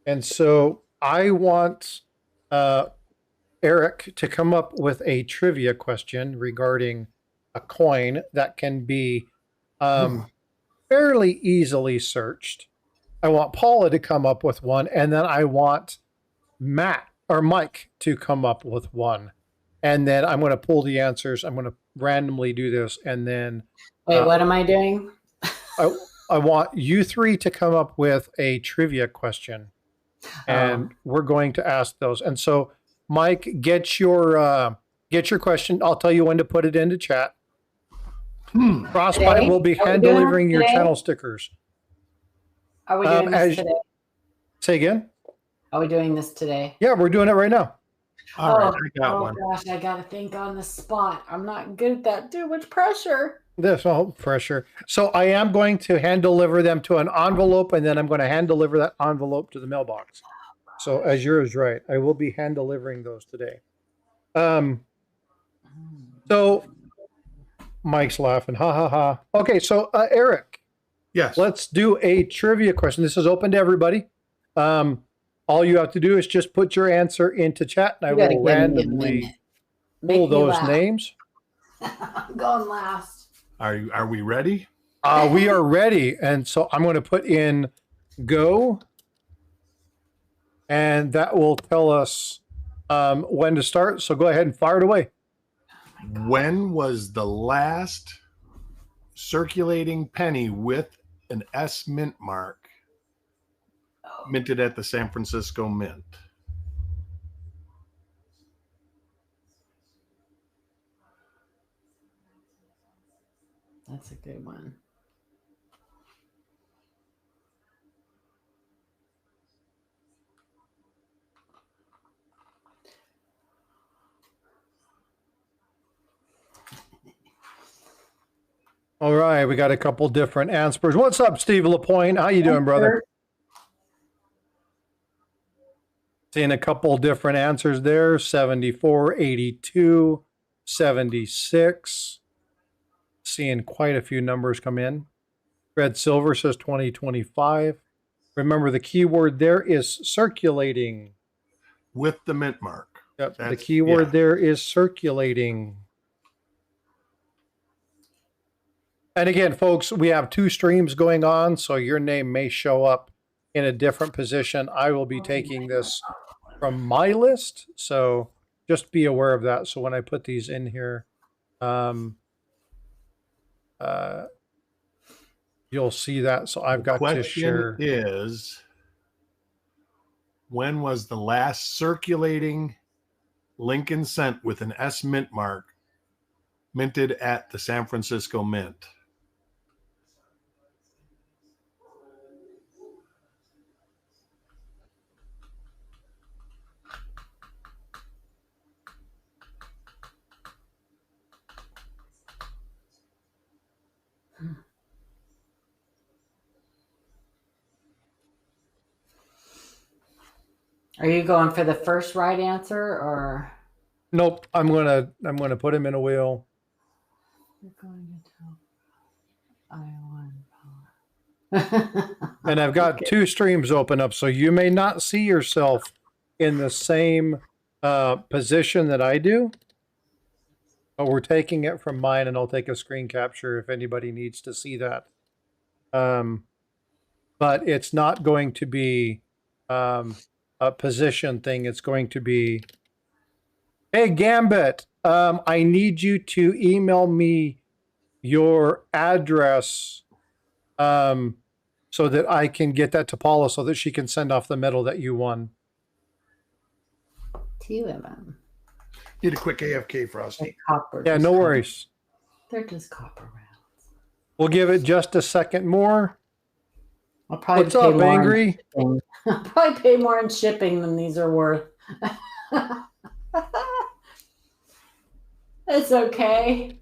And so I want Eric to come up with a trivia question regarding a coin that can be fairly easily searched. I want Paula to come up with one, and then I want Matt or Mike to come up with one. And then I'm going to pull the answers. I'm going to randomly do this, and then wait, what am I doing? I want you 3 to come up with a trivia question, and we're going to ask those. And so, Mike, get your question. I'll tell you when to put it into chat. Frostbyte will be hand delivering your channel stickers. Are we doing this today? Say again? Are we doing this today? Yeah, we're doing it right now. All right, I got one. Oh gosh, I gotta think on the spot. I'm not good at that. Too much pressure. There's no pressure. So I am going to hand deliver them to an envelope, and then I'm going to hand deliver that envelope to the mailbox. So as yours right, I will be hand delivering those today. So Mike's laughing. Ha ha ha. Okay, so Eric. Yes. Let's do a trivia question. This is open to everybody. All you have to do is just put your answer into chat, and I will randomly pull those names. I'm going last. Are we ready? We are ready, and so I'm going to put in go, and that will tell us when to start. So go ahead and fire it away. When was the last circulating penny with an S mint mark minted at the San Francisco Mint? That's a good one. All right, we got a couple different answers. What's up, Steve LaPointe? How you doing, brother? Seeing a couple different answers there. 74, 82, 76. Seeing quite a few numbers come in. Red Silver says 2025. Remember, the keyword there is circulating. With the mint mark. Yep, the keyword there is circulating. And again, folks, we have 2 streams going on, so your name may show up in a different position. I will be taking this from my list, so just be aware of that. So when I put these in here, you'll see that. So I've got to share. The question is, when was the last circulating Lincoln cent with an S mint mark minted at the San Francisco Mint? Are you going for the first right answer or? Nope. I'm gonna put him in a wheel. You're going to tell I and I've got 2 streams open up, so you may not see yourself in the same position that I do. But we're taking it from mine, and I'll take a screen capture if anybody needs to see that. But it's not going to be a position thing. It's going to be, hey, Gambit, I need you to email me your address so that I can get that to Paula so that she can send off the medal that you won. 2 of them. Need a quick AFK, Frosty. Yeah, no worries. They're just copper rounds. We'll give it just a second more. I'll probably What's up, Angry? I'll probably pay more in shipping than these are worth. It's okay.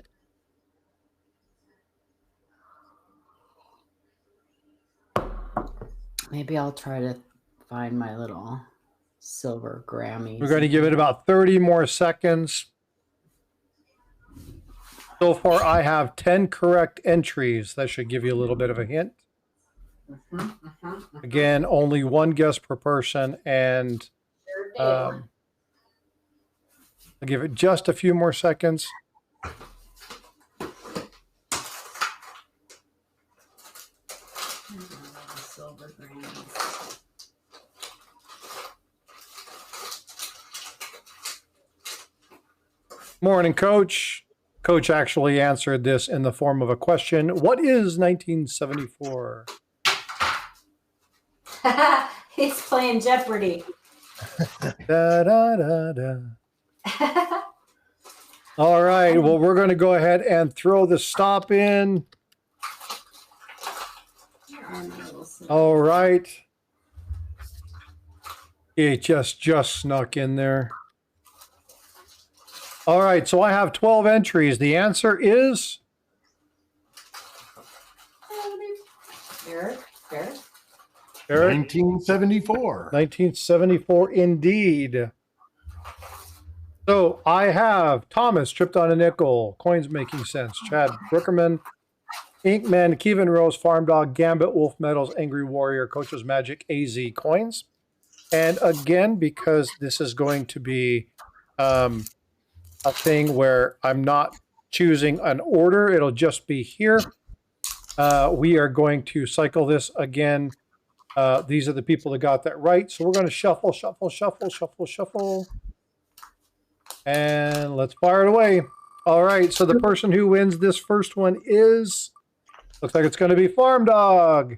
Maybe I'll try to find my little silver Grammys. We're going to give it about 30 more seconds. So far, I have 10 correct entries. That should give you a little bit of a hint. Again, only one guess per person, and I'll give it just a few more seconds. Silver Grammys. Morning, Coach. Coach actually answered this in the form of a question. What is 1974? He's playing Jeopardy. Da, da, da, da. All right. Well, we're going to go ahead and throw the stop in. All right. It just snuck in there. All right. So I have 12 entries. The answer is Eric. 1974. 1974 indeed. So I have Thomas, Tripped on a Nickel, Coins Making Sense, Chad Brookerman, Inkman, Kevin Rose, Farm Dog, Gambit, Wolf Metals, Angry Warrior, Coach's Magic, AZ Coins. And again, because this is going to be a thing where I'm not choosing an order, it'll just be here. We are going to cycle this again. These are the people that got that right. So we're going to shuffle. And let's fire it away. All right. So the person who wins this first one is, looks like it's going to be Farm Dog.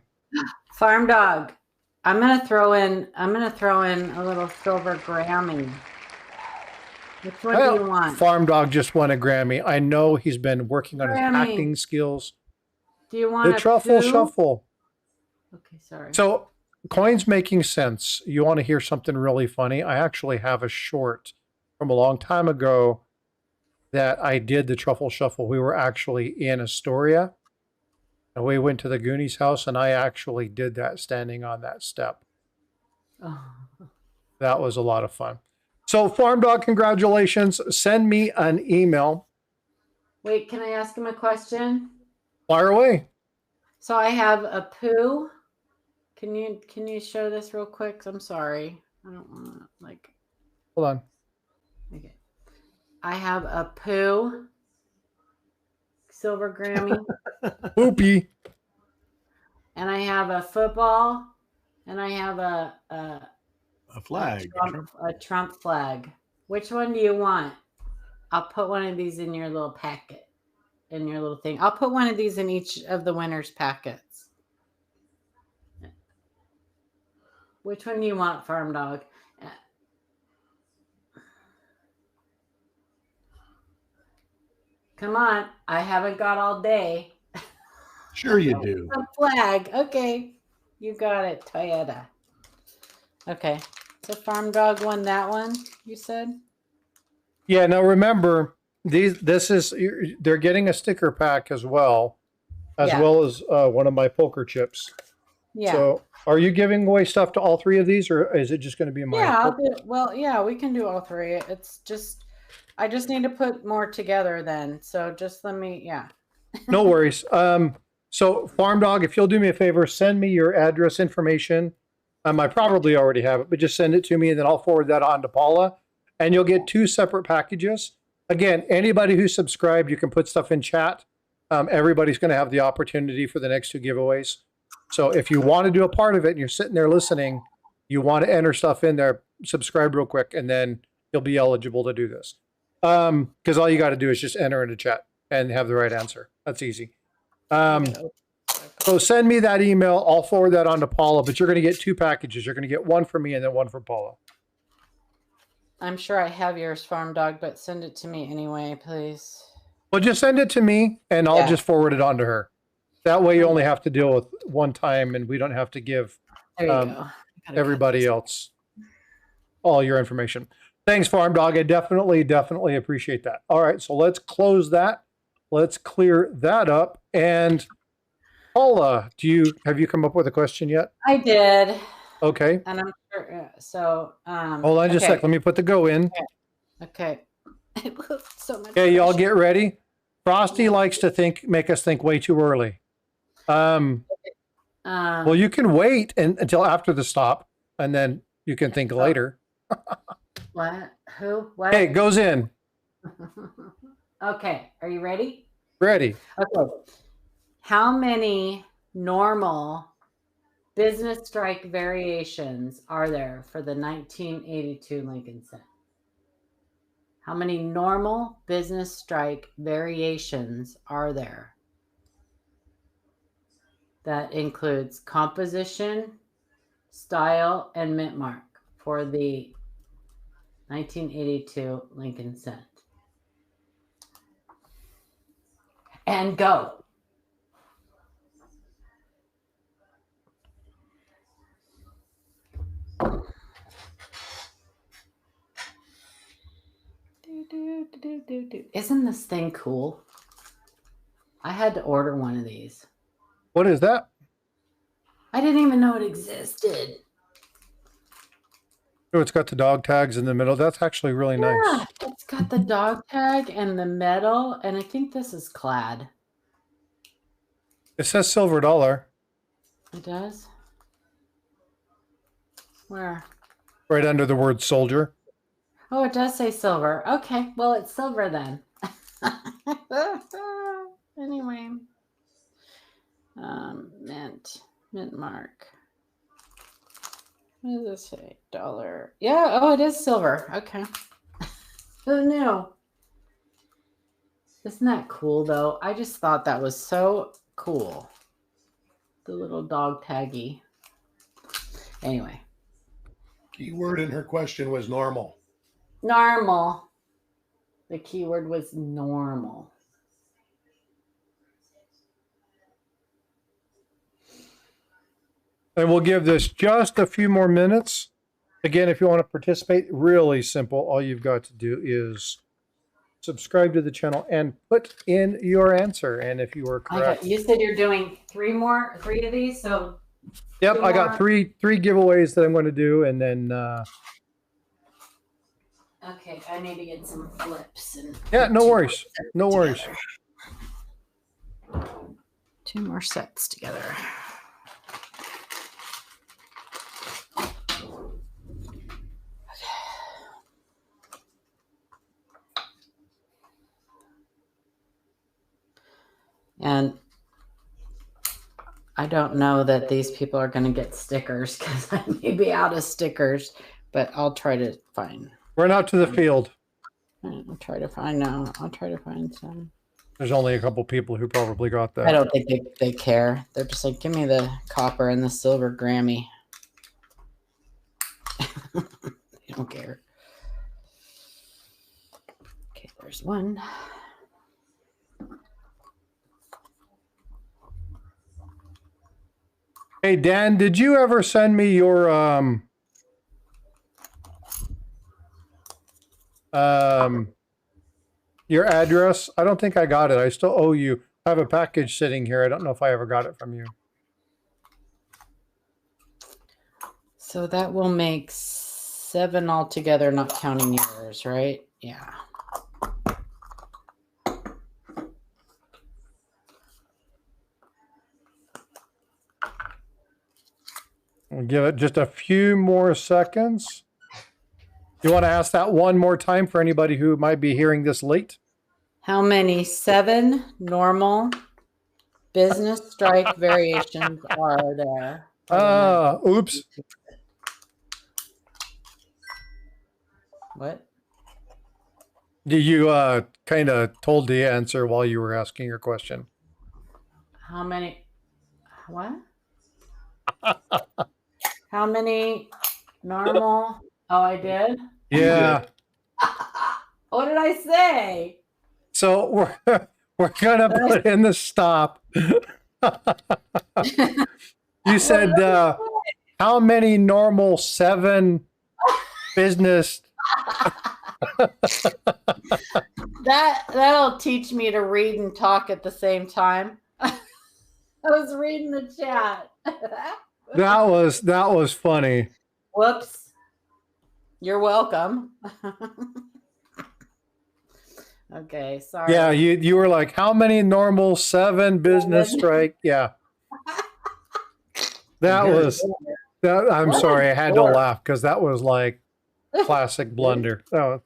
Farm Dog. I'm going to throw in a little silver Grammy. Which one do you want? Farm Dog just won a Grammy. I know he's been working on his acting skills. Do you want the Truffle Shuffle? Okay, sorry. So Coins Making Sense. You want to hear something really funny? I actually have a short from a long time ago that I did the Truffle Shuffle. We were actually in Astoria, and we went to the Goonies house, and I actually did that standing on that step. Oh. That was a lot of fun. So Farm Dog, congratulations. Send me an email. Wait, can I ask him a question? Fire away. So I have a poo. Can you show this real quick? I'm sorry. I don't want to like. Hold on. Okay. I have a poo. Silver Grammy. Poopy. And I have a football. And I have a flag. A Trump flag. Which one do you want? I'll put one of these in your little packet. In your little thing. I'll put one of these in each of the winner's packets. Which one do you want, Farm Dog? Come on. I haven't got all day. Sure you do. A flag. Okay. You got it, Toyota. Okay. So Farm Dog won that one, you said? Yeah, now remember, they're getting a sticker pack as well as one of my poker chips. Yeah. So are you giving away stuff to all three of these, or is it just going to be mine? Yeah, I'll do, well, yeah, we can do all three. It's just, I just need to put more together then. So just let me, yeah. No worries. So Farm Dog, if you'll do me a favor, send me your address information. I probably already have it, but just send it to me, and then I'll forward that on to Paula, and you'll get 2 separate packages. Again, anybody who's subscribed, you can put stuff in chat. Everybody's going to have the opportunity for the next 2 giveaways. So if you want to do a part of it and you're sitting there listening, you want to enter stuff in there, subscribe real quick, and then you'll be eligible to do this. Because all you got to do is just enter into chat and have the right answer. That's easy. So send me that email. I'll forward that on to Paula, but you're going to get 2 packages. You're going to get one for me and then one for Paula. I'm sure I have yours, Farm Dog, but send it to me anyway, please. Well, just send it to me, and I'll just forward it on to her. That way you only have to deal with one time and we don't have to give There you go. everybody else all your information. Thanks, Farm Dog. I definitely appreciate that. All right, so let's close that. Let's clear that up. And Paula, have you come up with a question yet? I did. Okay. And I'm sure. So hold on just a sec. Let me put the go in. Okay. So much. Okay, y'all get ready. Frosty likes to make us think way too early. Well, you can wait until after the stop, and then you can think later. What? Who? What? Okay, it goes in. Okay, are you ready? Ready. Okay. How many normal business strike variations are there for the 1982 Lincoln cent? How many normal business strike variations are there? That includes composition, style, and mint mark for the 1982 Lincoln cent. And go. Isn't this thing cool? I had to order one of these. What is that? I didn't even know it existed. Oh, it's got the dog tags in the middle. That's actually really nice. It's got the dog tag and the metal, and I think this is clad. It says silver dollar. It does? Where? Right under the word soldier. Oh, it does say silver. Okay, well, it's silver then. Anyway. Mint mark. What does this say? Dollar. Yeah, oh, it is silver. Okay. Who knew? Isn't that cool, though? I just thought that was so cool. The little dog taggy. Anyway. Keyword in her question was normal. Normal. The keyword was normal. And we'll give this just a few more minutes. Again, if you want to participate, really simple. All you've got to do is subscribe to the channel and put in your answer. And if you are correct. You said you're doing three of these, so. Yep, I got three giveaways that I'm going to do, and then. Okay, I need to get some flips and. Yeah, no worries. No worries. 2 more sets together. And I don't know that these people are going to get stickers because I may be out of stickers, but I'll try to find. Run out to the field. I'll try to find some. There's only a couple people who probably got that. I don't think they care. They're just like, give me the copper and the silver Grammy. They don't care. Okay, there's one. Hey, Dan, did you ever send me your address? I don't think I got it. I still owe you. I have a package sitting here. I don't know if I ever got it from you. So that will make 7 altogether, not counting yours, right? Yeah. We'll give it just a few more seconds. You want to ask that one more time for anybody who might be hearing this late? How many 7 normal business strike variations are there? Oops. What? You kind of told the answer while you were asking your question. How many? What? How many normal? Oh, I did? Yeah. What did I say? So we're going to put in the stop. You said, how many normal 7 business? That'll teach me to read and talk at the same time. I was reading the chat. That was funny. Whoops. You're welcome. Okay, sorry. Yeah, you were like, how many normal 7 business strike? Yeah. I'm sorry, I had to laugh because that was like classic blunder. Oh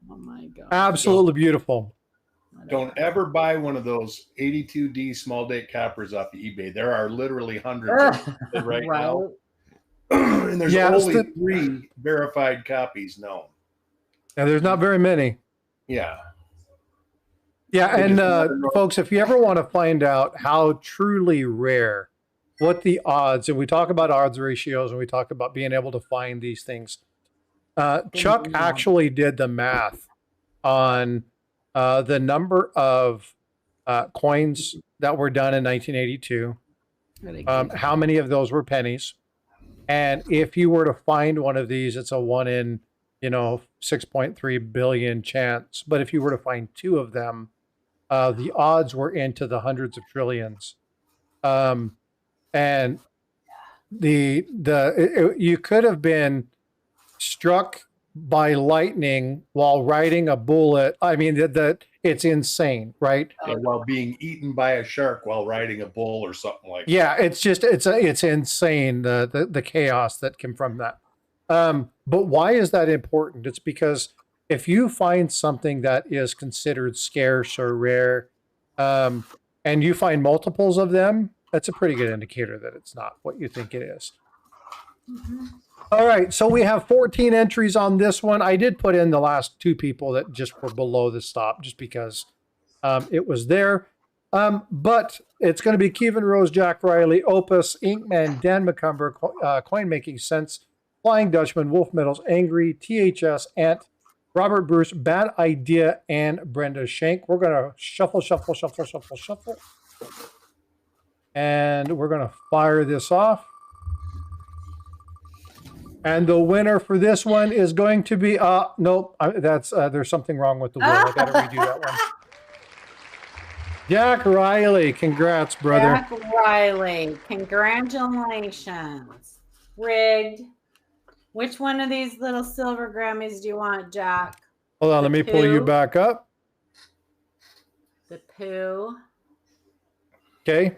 my God. Absolutely beautiful. Don't ever buy one of those 82D small date cappers off of eBay. There are literally hundreds of them right now. And there's only 3 verified copies known. Yeah, there's not very many. Yeah. Yeah, and folks, if you ever want to find out how truly rare, what the odds, and we talk about odds ratios, and we talk about being able to find these things, Chuck actually did the math on the number of coins that were done in 1982, how many of those were pennies, and if you were to find one of these, it's a 1 in 6.3 billion chance. But if you were to find 2 of them, the odds were into the hundreds of trillions. And you could have been struck by lightning while riding a bullet. I mean, it's insane, right? Yeah, while being eaten by a shark while riding a bull or something like that. Yeah, it's insane, the chaos that came from that. But why is that important? It's because if you find something that is considered scarce or rare, and you find multiples of them, that's a pretty good indicator that it's not what you think it is. Mm-hmm. All right, so we have 14 entries on this one. I did put in the last 2 people that just were below the stop just because it was there. But it's going to be Kevin Rose, Jack Riley, Opus, Inkman, Dan McCumber, Coin Making Sense, Flying Dutchman, Wolf Metals, Angry, THS, Ant, Robert Bruce, Bad Idea, and Brenda Shank. We're going to shuffle. And we're going to fire this off. And the winner for this one is going to be, nope, there's something wrong with the wheel. I got to redo that one. Jack Riley, congrats, brother. Jack Riley, congratulations. Rigged. Which one of these little silver Grammys do you want, Jack? Hold on, let me pull you back up. The poo. Okay.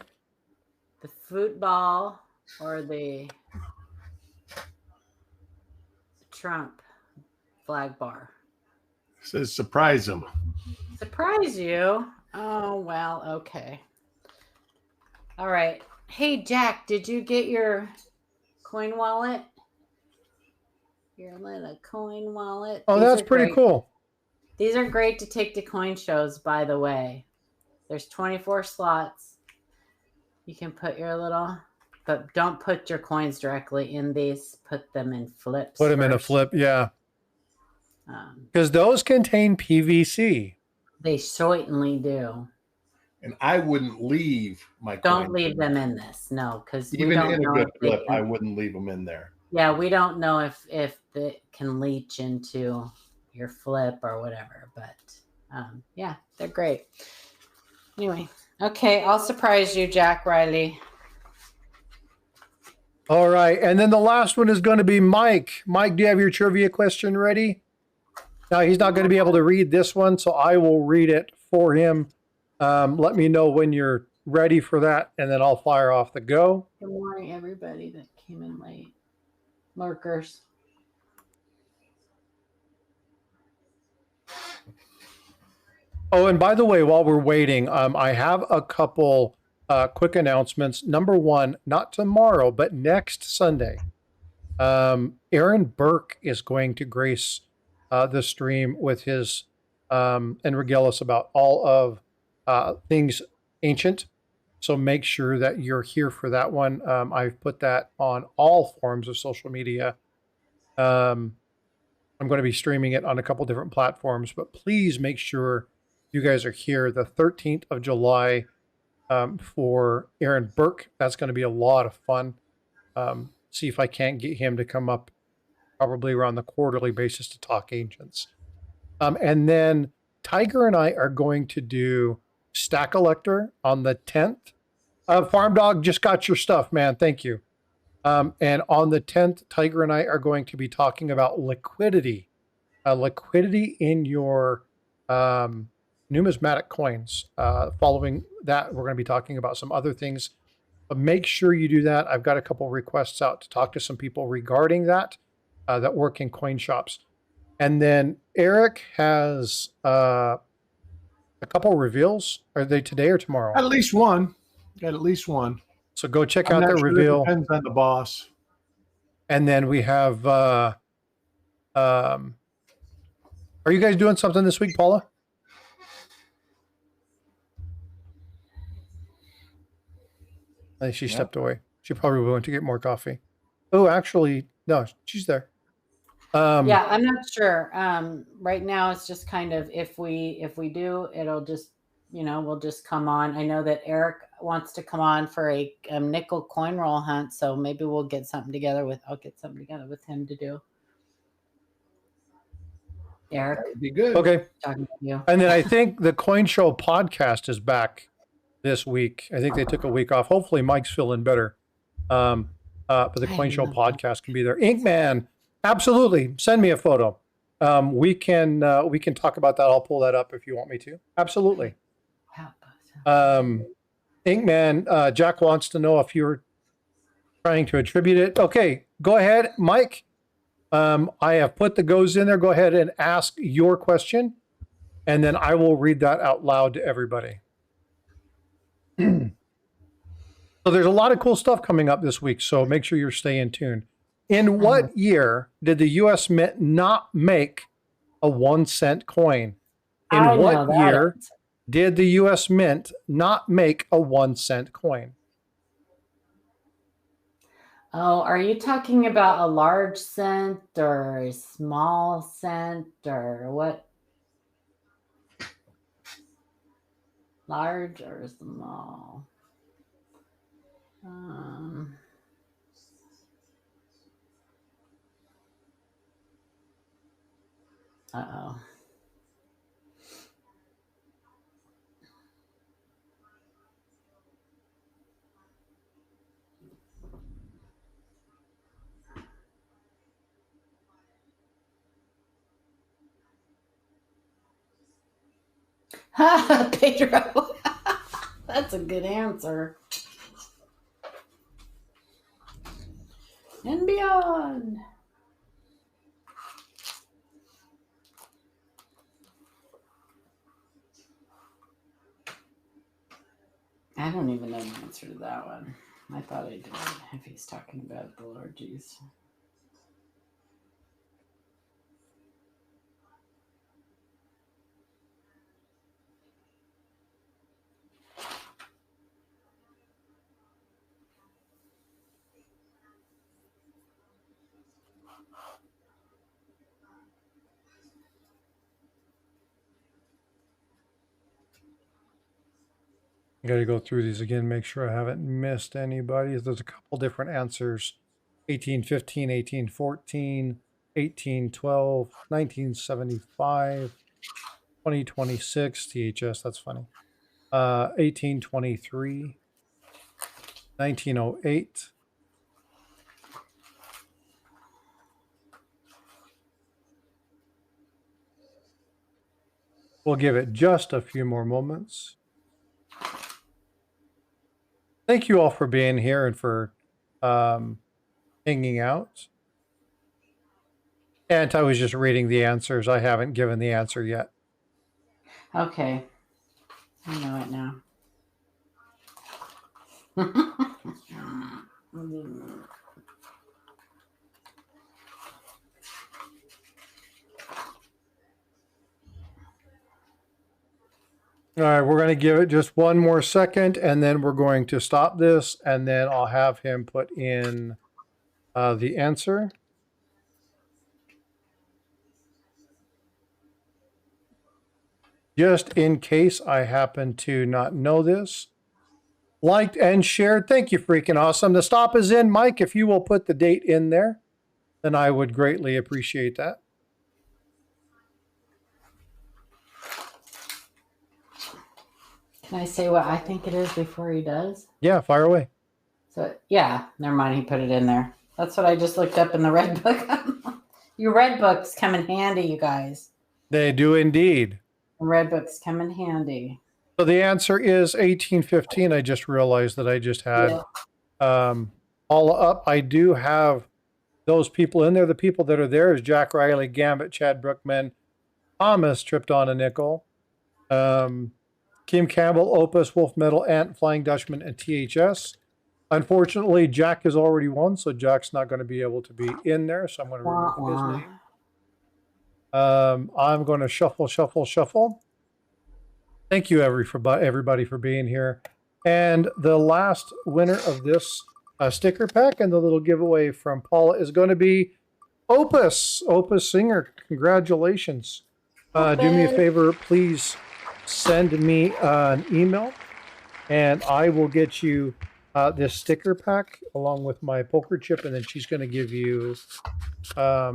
The football or the Trump flag bar. It says surprise him. Surprise you? Oh, well, okay. All right. Hey, Jack, did you get your coin wallet? Your little coin wallet. Oh, that's pretty cool. These are great to take to coin shows, by the way. There's 24 slots. You can put your little, but don't put your coins directly in these. Put them in flips. Put them in a flip, yeah. Because those contain PVC. They certainly do. And I wouldn't leave my coins. Don't leave them in this, no, because even in a good flip, I wouldn't leave them in there. Yeah, we don't know if it can leach into your flip or whatever, but yeah, they're great. Anyway, okay, I'll surprise you, Jack Riley. All right, and then the last one is going to be Mike. Mike, do you have your trivia question ready? Now, he's not going to be able to read this one, so I will read it for him. Let me know when you're ready for that, and then I'll fire off the go. Good morning, everybody that came in late. Lurkers. Oh, and by the way, while we're waiting, I have a couple quick announcements. Number one, not tomorrow, but next Sunday, Aaron Burke is going to grace the stream with his and regale us about all of things ancient. So make sure that you're here for that one. I've put that on all forms of social media. I'm going to be streaming it on a couple different platforms, but please make sure you guys are here the 13th of July for Aaron Burke. That's going to be a lot of fun. See if I can't get him to come up probably around the quarterly basis to talk ancients. And then Tiger and I are going to do Stack Elector on the 10th. Farm Dog, just got your stuff, man. Thank you. And on the 10th, Tiger and I are going to be talking about liquidity. Liquidity in your numismatic coins. Following that, we're going to be talking about some other things. But make sure you do that. I've got a couple requests out to talk to some people regarding that that work in coin shops. And then Eric has a couple reveals. Are they today or tomorrow? At least one. Got at least one. So go check out that reveal. It depends on the boss. And then we have are you guys doing something this week, Paula? I think she stepped away. She probably went to get more coffee. Oh, actually, no, she's there. Yeah, I'm not sure. Right now, it's just kind of if we do, it'll just we'll just come on. I know that Eric wants to come on for a nickel coin roll hunt, so maybe we'll get something together with. I'll get something together with him to do. Eric, that'd be good. Okay, talking to you. And then I think the Coin Show podcast is back this week. I think they took a week off. Hopefully, Mike's feeling better. But the Coin Show podcast can be there. Inkman, absolutely. Send me a photo. We can talk about that. I'll pull that up if you want me to. Absolutely. Inkman, Jack wants to know if you're trying to attribute it. Okay, go ahead, Mike. I have put the goes in there. Go ahead and ask your question, and then I will read that out loud to everybody. So there's a lot of cool stuff coming up this week, so make sure you're staying tuned. In what year did the U.S. Mint not make a 1-cent coin? In what year did the U.S. Mint not make a 1-cent coin? Oh, are you talking about a large cent or a small cent or what? Large or small? Uh-oh. Pedro. That's a good answer. And beyond. I don't even know the answer to that one. I thought I did if he's talking about the Lord Jesus. I got to go through these again, make sure I haven't missed anybody. There's a couple different answers. 1815, 1814, 1812, 1975, 2026, THS, that's funny. 1823, 1908. We'll give it just a few more moments. Thank you all for being here and for hanging out. And I was just reading the answers. I haven't given the answer yet. Okay. I know it now. All right, we're going to give it just one more second, and then we're going to stop this, and then I'll have him put in the answer. Just in case I happen to not know this, liked and shared. Thank you, freaking awesome. The stop is in. Mike, if you will put the date in there, then I would greatly appreciate that. Can I say what I think it is before he does? Yeah, fire away. So, yeah, never mind. He put it in there. That's what I just looked up in the red book. Your red books come in handy, you guys. They do indeed. Red books come in handy. So the answer is 1815. I just realized that I just had all up. I do have those people in there. The people that are there is Jack Riley, Gambit, Chad Brookman, Thomas tripped on a nickel, Kim Campbell, Opus, Wolf Metal, Ant, Flying Dutchman, and THS. Unfortunately, Jack has already won, so Jack's not going to be able to be in there. So I'm going to remove his name. I'm going to shuffle. Thank you, everybody, for being here. And the last winner of this sticker pack and the little giveaway from Paula is going to be Opus Singer. Congratulations. Do me a favor, please send me an email, and I will get you this sticker pack along with my poker chip, and then she's going to give you, I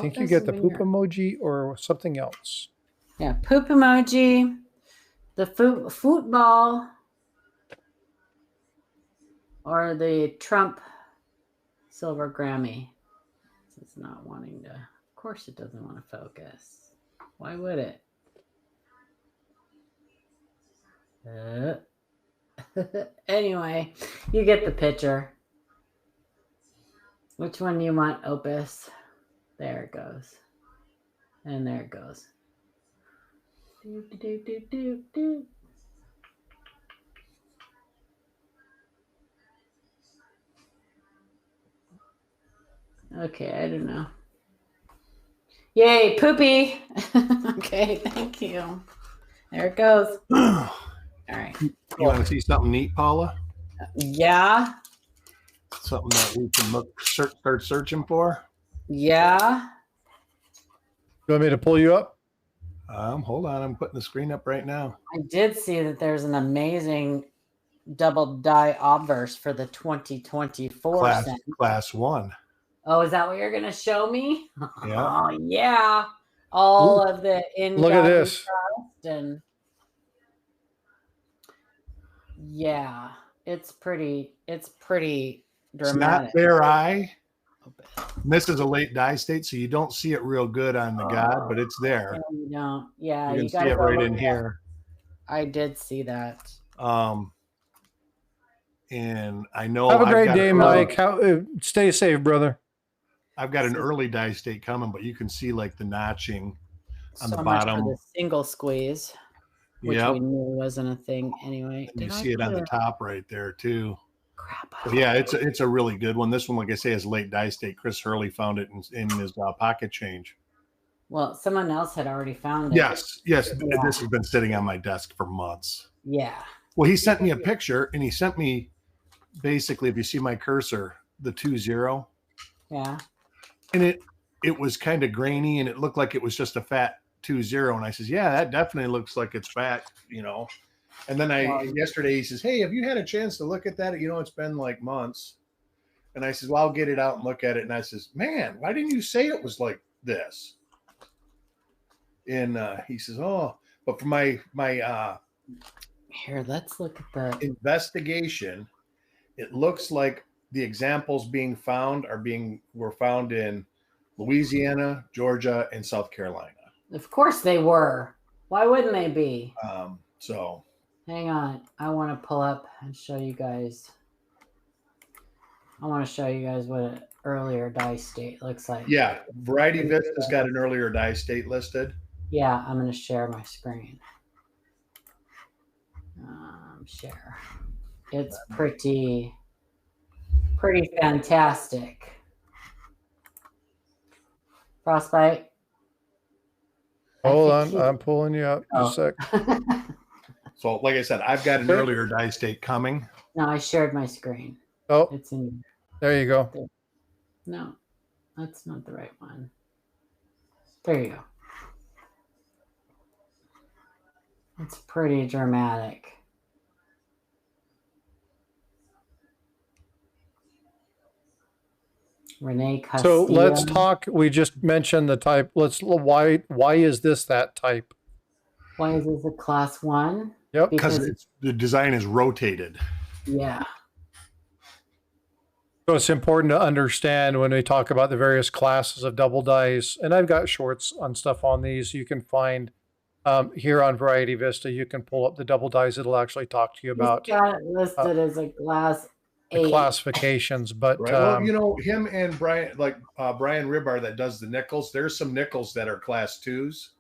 think you get the poop emoji or something else. Yeah, poop emoji, the football, or the Trump silver Grammy. It's not wanting to. Of course, it doesn't want to focus. Why would it? Anyway, you get the picture. Which one do you want, Opus? There it goes. And there it goes. Okay, I don't know. Yay, poopy. Okay, thank you. There it goes. All right. You want to see something neat, Paula? Yeah. Something that we can start searching for? Yeah. You want me to pull you up? Hold on. I'm putting the screen up right now. I did see that there's an amazing double die obverse for the 2024 class 1. Oh, is that what you're going to show me? Yeah. Oh, yeah. All of the look at this. And yeah, it's pretty dramatic. It's not bare eye. This is a late die state, so you don't see it real good on the God, but it's there. No, you don't. Yeah, you can see it right in here. I did see that. And I know. Have a great day, Mike. Stay safe, brother. I've got an early die state coming, but you can see like the notching on the bottom. Much for the single squeeze, which we knew wasn't a thing anyway. And you see it on the top right there too. Crap. But yeah, it's a really good one. This one, like I say, is late die state. Chris Hurley found it in his pocket change. Well, someone else had already found it. Yes. Yeah. This has been sitting on my desk for months. Yeah. Well, he sent me a picture, and he sent me basically, if you see my cursor, the 2-0. Yeah. And it was kind of grainy, and it looked like it was just a fat 2-0. And I says, yeah, that definitely looks like it's fat, And then yesterday he says, hey, have you had a chance to look at that? It's been like months. And I says, well, I'll get it out and look at it. And I says, man, why didn't you say it was like this? And he says, oh, but for my here, let's look at the investigation. It looks like the examples being found were found in Louisiana, Georgia, and South Carolina. Of course they were. Why wouldn't they be? So hang on. I want to pull up and show you guys. I want to show you guys what an earlier die state looks like. Yeah. Variety Vista's got an earlier die state listed. Yeah, I'm going to share my screen. Share. It's pretty fantastic. Frostbyte. Hold on, I'm pulling you up. Just a sec. So, like I said, I've got an earlier die state coming. No, I shared my screen. Oh, it's in. There you go. There. No, that's not the right one. There you go. It's pretty dramatic. Renee So Castillo. let's talk. We just mentioned the type. Why is this that type? Why is this a class 1? Yep. Because the design is rotated. Yeah. So it's important to understand when we talk about the various classes of double dice, and I've got shorts on stuff on these. You can find here on Variety Vista. You can pull up the double dice. It'll actually talk to you about got it listed as a class 8. the classifications. But Right. Well, you know, him and Brian, Brian Ribbar that does the nickels. There's some nickels that are class 2s,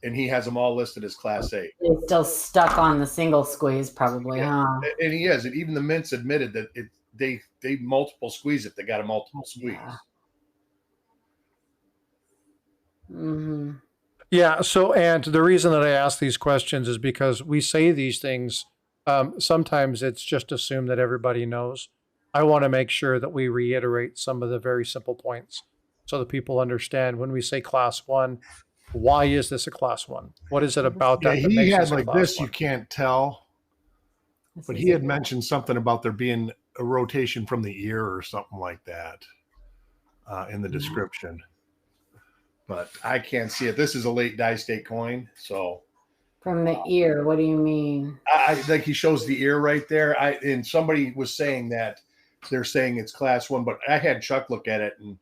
and he has them all listed as class 8. It's still stuck on the single squeeze, probably, Yeah. huh? And he is. And even the mints admitted that they multiple squeeze if they got a multiple squeeze. Yeah. Mm-hmm. Yeah. So, and the reason that I ask these questions is because we say these things. Sometimes it's just assumed that everybody knows. I want to make sure that we reiterate some of the very simple points so that people understand when we say class 1, why is this a class 1? What is it about that that he makes had this a like class this. 1? You can't tell, but he had mentioned something about there being a rotation from the ear or something like that in the description. But I can't see it. This is a late die state coin, so from the ear. What do you mean? I like he shows the ear right there. And somebody was saying that they're saying it's class 1, but I had Chuck look at it and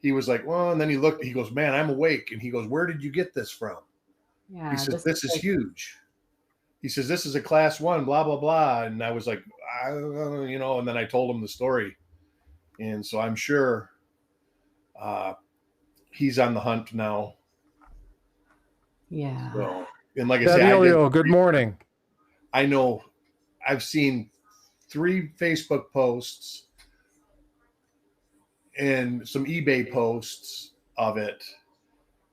he was like, well, and then he looked, he goes, man, I'm awake. And he goes, where did you get this from? Yeah, he says, this is huge. He says, this is a class 1, blah, blah, blah. And I was like, you know, and then I told him the story. And so I'm sure he's on the hunt now. Yeah. So, and like I said, good morning. I know I've seen 3 Facebook posts and some eBay posts of it,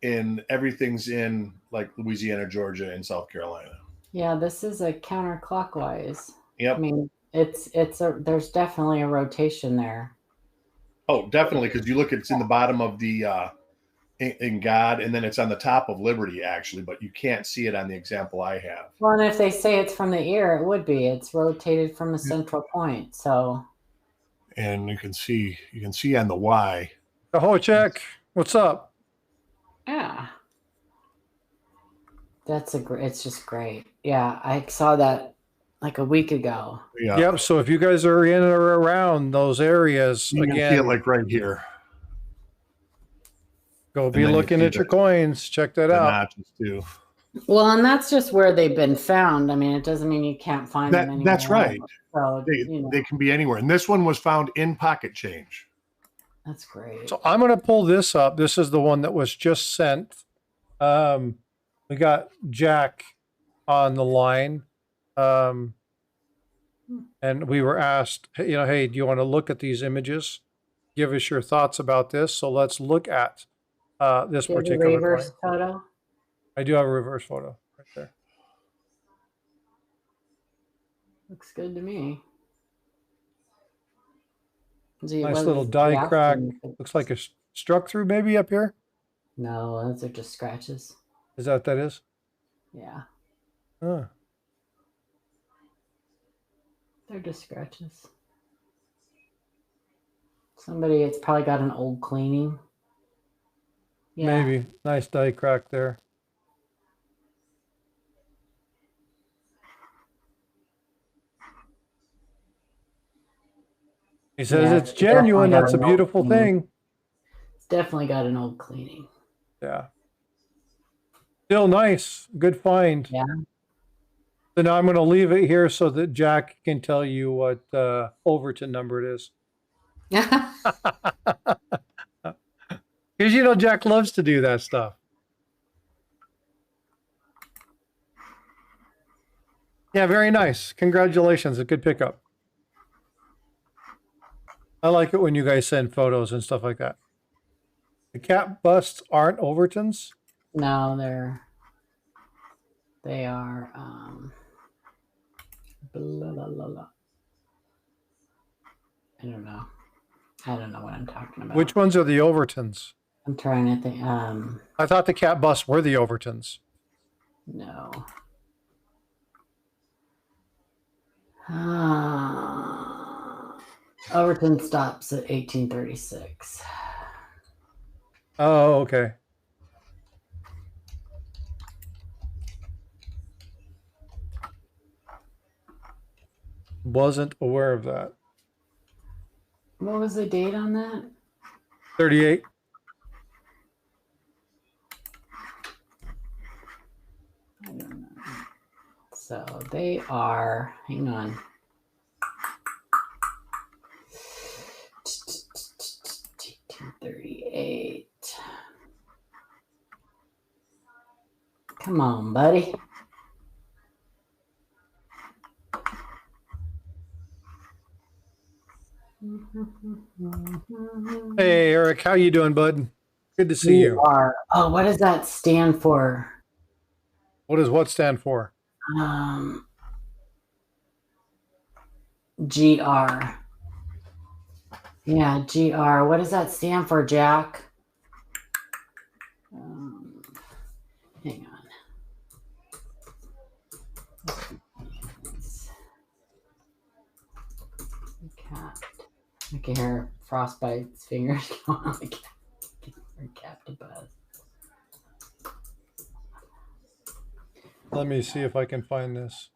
and everything's in like Louisiana, Georgia, and South Carolina. Yeah, this is a counterclockwise. Yep. I mean, there's definitely a rotation there. Oh, definitely, because you look, it's in the bottom of the in God, and then it's on the top of Liberty, actually, but you can't see it on the example I have. Well, and if they say it's from the ear, it would be. It's rotated from a central point, so. And you can see on the Y. Kahocek, what's up? Yeah. It's just great. Yeah, I saw that like a week ago. Yeah. Yep. So if you guys are in or around those areas, you again, can see it like right here. Go be looking at your coins. Check that out. Notches too. Well, and that's just where they've been found. I mean, it doesn't mean you can't find them anywhere. That's right. So, they can be anywhere. And this one was found in pocket change. That's great. So I'm going to pull this up. This is the one that was just sent. We got Jack on the line. And we were asked, hey, do you want to look at these images? Give us your thoughts about this. So let's look at this particular reverse photo. I do have a reverse photo right there. Looks good to me. Nice little die crack. Looks like it struck through maybe up here. No, those are just scratches. Is that what that is? Yeah. Huh. They're just scratches. It's probably got an old cleaning. Yeah. Maybe. Nice die crack there. He says it's genuine. That's a beautiful thing. It's definitely got an old cleaning. Yeah. Still nice. Good find. Yeah. So now I'm going to leave it here so that Jack can tell you what Overton number it is. Because Jack loves to do that stuff. Yeah, very nice. Congratulations. A good pickup. I like it when you guys send photos and stuff like that. The cat busts aren't Overtons? No, they are blah, blah, blah, blah. I don't know what I'm talking about. Which ones are the Overtons? I'm trying to think. I thought the cat busts were the Overtons. No. Overton stops at 1836. Oh, okay. Wasn't aware of that. What was the date on that? 38. I don't know. So they are, hang on. 1838. Come on, buddy. Hey, Eric, how you doing, bud? Good to see you. Oh, what does that stand for? What does what stand for? GR. Yeah, GR. What does that stand for, Jack? Hang on. Cat. I can hear Frostbyte's fingers going on the Captibus. Let me see if I can find this.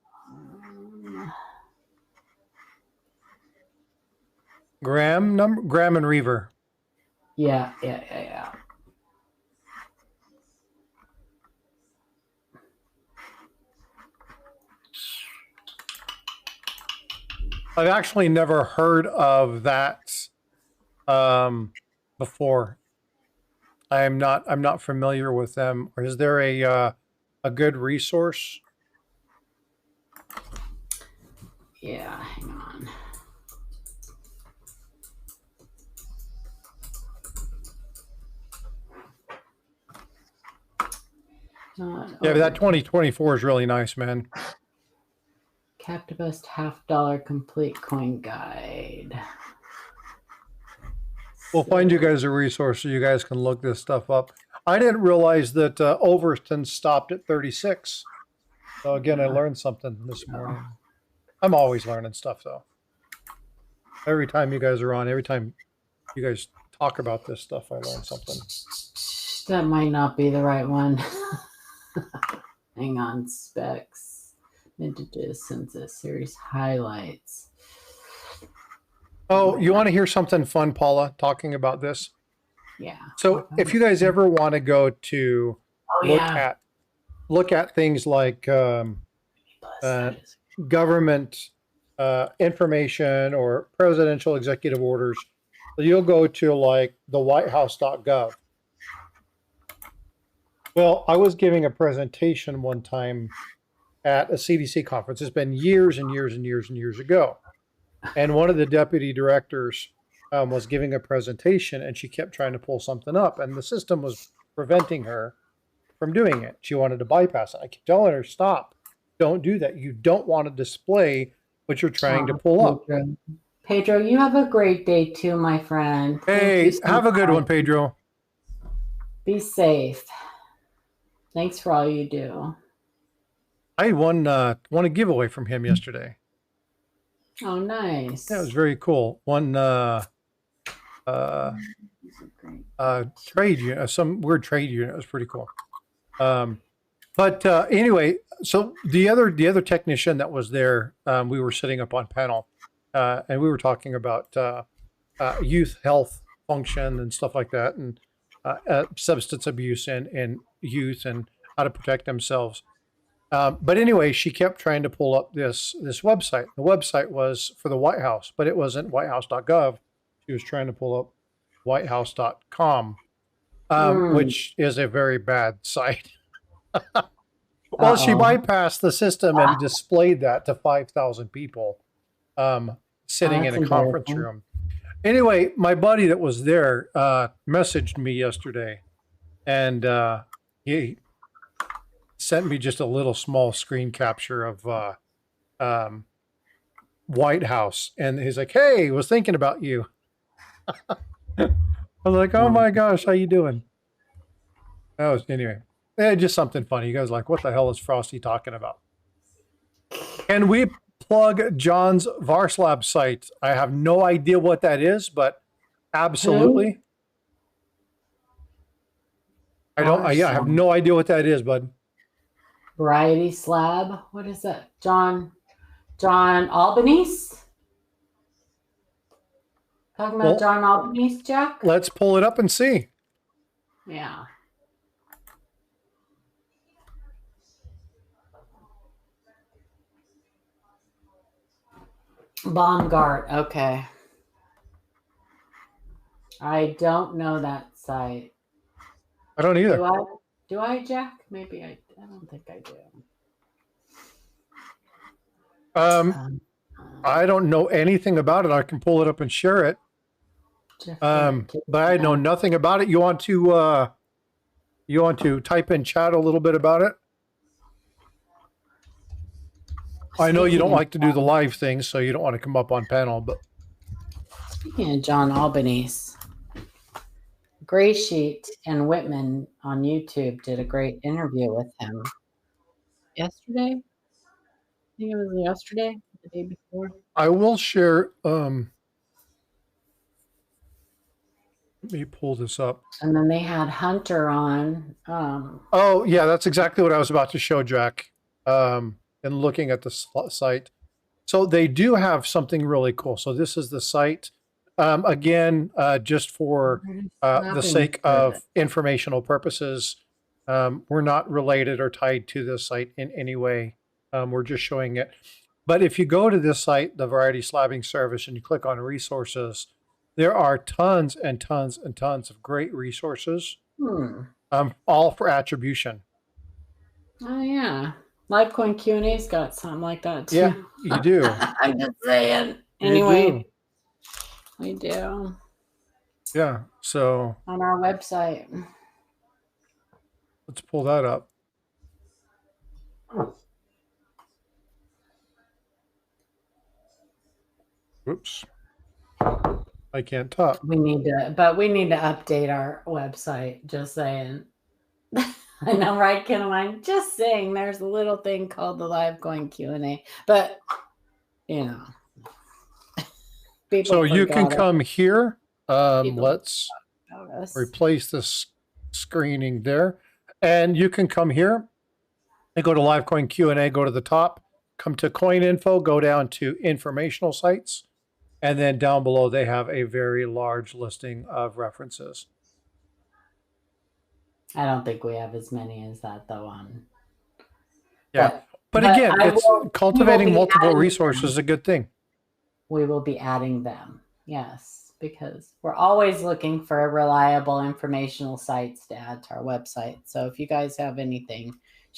Graham and Reaver. Yeah. I've actually never heard of that before. I'm not familiar with them. Or is there a good resource? Yeah, hang on. Yeah, but that 2024 is really nice, man. Captivist $50 complete coin guide. We'll find you guys a resource so you guys can look this stuff up. I didn't realize that Overton stopped at 36. So again, I learned something this morning. I'm always learning stuff, though. Every time you guys are on, every time you guys talk about this stuff, I learn something. That might not be the right one. Hang on, specs, vintages, census, series highlights. Oh, you want to hear something fun, Paula, talking about this? Yeah. So if you guys ever want to go to look at things like government information or presidential executive orders, you'll go to like the whitehouse.gov. Well, I was giving a presentation one time at a CDC conference. It's been years and years and years and years ago. And one of the deputy directors was giving a presentation, and she kept trying to pull something up, and the system was preventing her from doing it. She wanted to bypass it. I kept telling her, stop. Don't do that. You don't want to display what you're trying to pull up. Pedro, you have a great day too, my friend. Hey, have a good one, Pedro. Be safe. Thanks for all you do. I won a giveaway from him yesterday. Oh, nice. Yeah, it was very cool. One trade unit, some weird trade unit. It was pretty cool. But anyway, so the other technician that was there, we were sitting up on panel, and we were talking about youth health function and stuff like that, and substance abuse in youth and how to protect themselves. But anyway, she kept trying to pull up this website. The website was for the White House, but it wasn't whitehouse.gov. She was trying to pull up whitehouse.com, which is a very bad site. Well, she bypassed the system and displayed that to 5,000 people sitting in a conference room. Anyway, my buddy that was there messaged me yesterday, and he sent me just a little small screen capture of White House, and he's like, "Hey, was thinking about you." I was like, "Oh my gosh, how you doing?" That was anyway. Just something funny. You guys are like, what the hell is Frosty talking about? Can we plug John's Varslab site. I have no idea what that is, but absolutely. I have no idea what that is, bud. Variety slab. What is that? John Albanese? Talking about John Albanese, Jack? Let's pull it up and see. Yeah. Baumgart. Okay. I don't know that site. I don't either. Do I, Jack? Maybe I don't think I do. I don't know anything about it. I can pull it up and share it. But I know nothing about it. You want to type in chat a little bit about it? I know you don't like to do the live things, so you don't want to come up on panel, but speaking of John Albanese, Gray Sheet and Whitman on YouTube did a great interview with him yesterday. I think it was yesterday, the day before. I will share. Let me pull this up. And then they had Hunter on. Oh, yeah, that's exactly what I was about to show, Jack. And looking at the site. So they do have something really cool. So this is the site. Again, just for the sake of informational purposes, we're not related or tied to this site in any way. We're just showing it. But if you go to this site, the Variety Slabbing Service, and you click on resources, there are tons and tons and tons of great resources, all for attribution. Oh, yeah. Livecoin Q&A's got something like that, too. Yeah, you do. I'm just saying. Anyway, we do. Yeah, so. On our website. Let's pull that up. Oops. I can't talk. We need to update our website. Just saying. I know, right, Caroline? Just saying. There's a little thing called the Livecoin Q&A, but you know, so you can come here. Let's replace this screening there, and you can come here and go to Livecoin Q&A. Go to the top, come to Coin Info, go down to informational sites. And then down below, they have a very large listing of references. I don't think we have as many as that, though, on. Yeah. But again, cultivating multiple resources is a good thing. We will be adding them, yes, because we're always looking for reliable informational sites to add to our website. So if you guys have anything,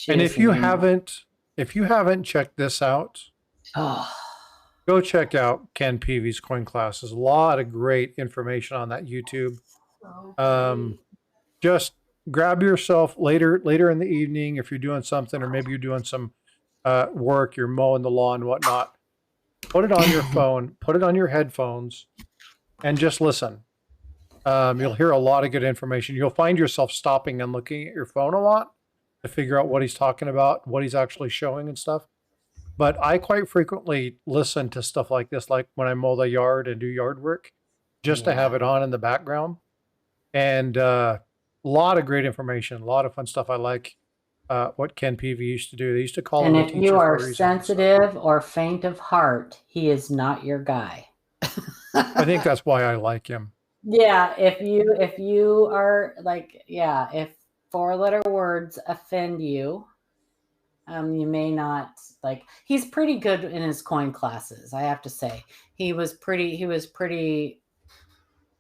and if you haven't checked this out, go check out Ken Peavy's Coin Classes. A lot of great information on that YouTube. Just grab yourself later in the evening if you're doing something, or maybe you're doing some work, you're mowing the lawn, whatnot. Put it on your phone, put it on your headphones, and just listen. You'll hear a lot of good information. You'll find yourself stopping and looking at your phone a lot to figure out what he's talking about, what he's actually showing and stuff. But I quite frequently listen to stuff like this, like when I mow the yard and do yard work, just to have it on in the background. And a lot of great information, a lot of fun stuff. I like what Ken Peavy used to do. They used to call him a teacher. And if you are sensitive or faint of heart, he is not your guy. I think that's why I like him. Yeah, if you are like, yeah, if 4-letter words offend you, you may not like. He's pretty good in his coin classes, I have to say. He was pretty.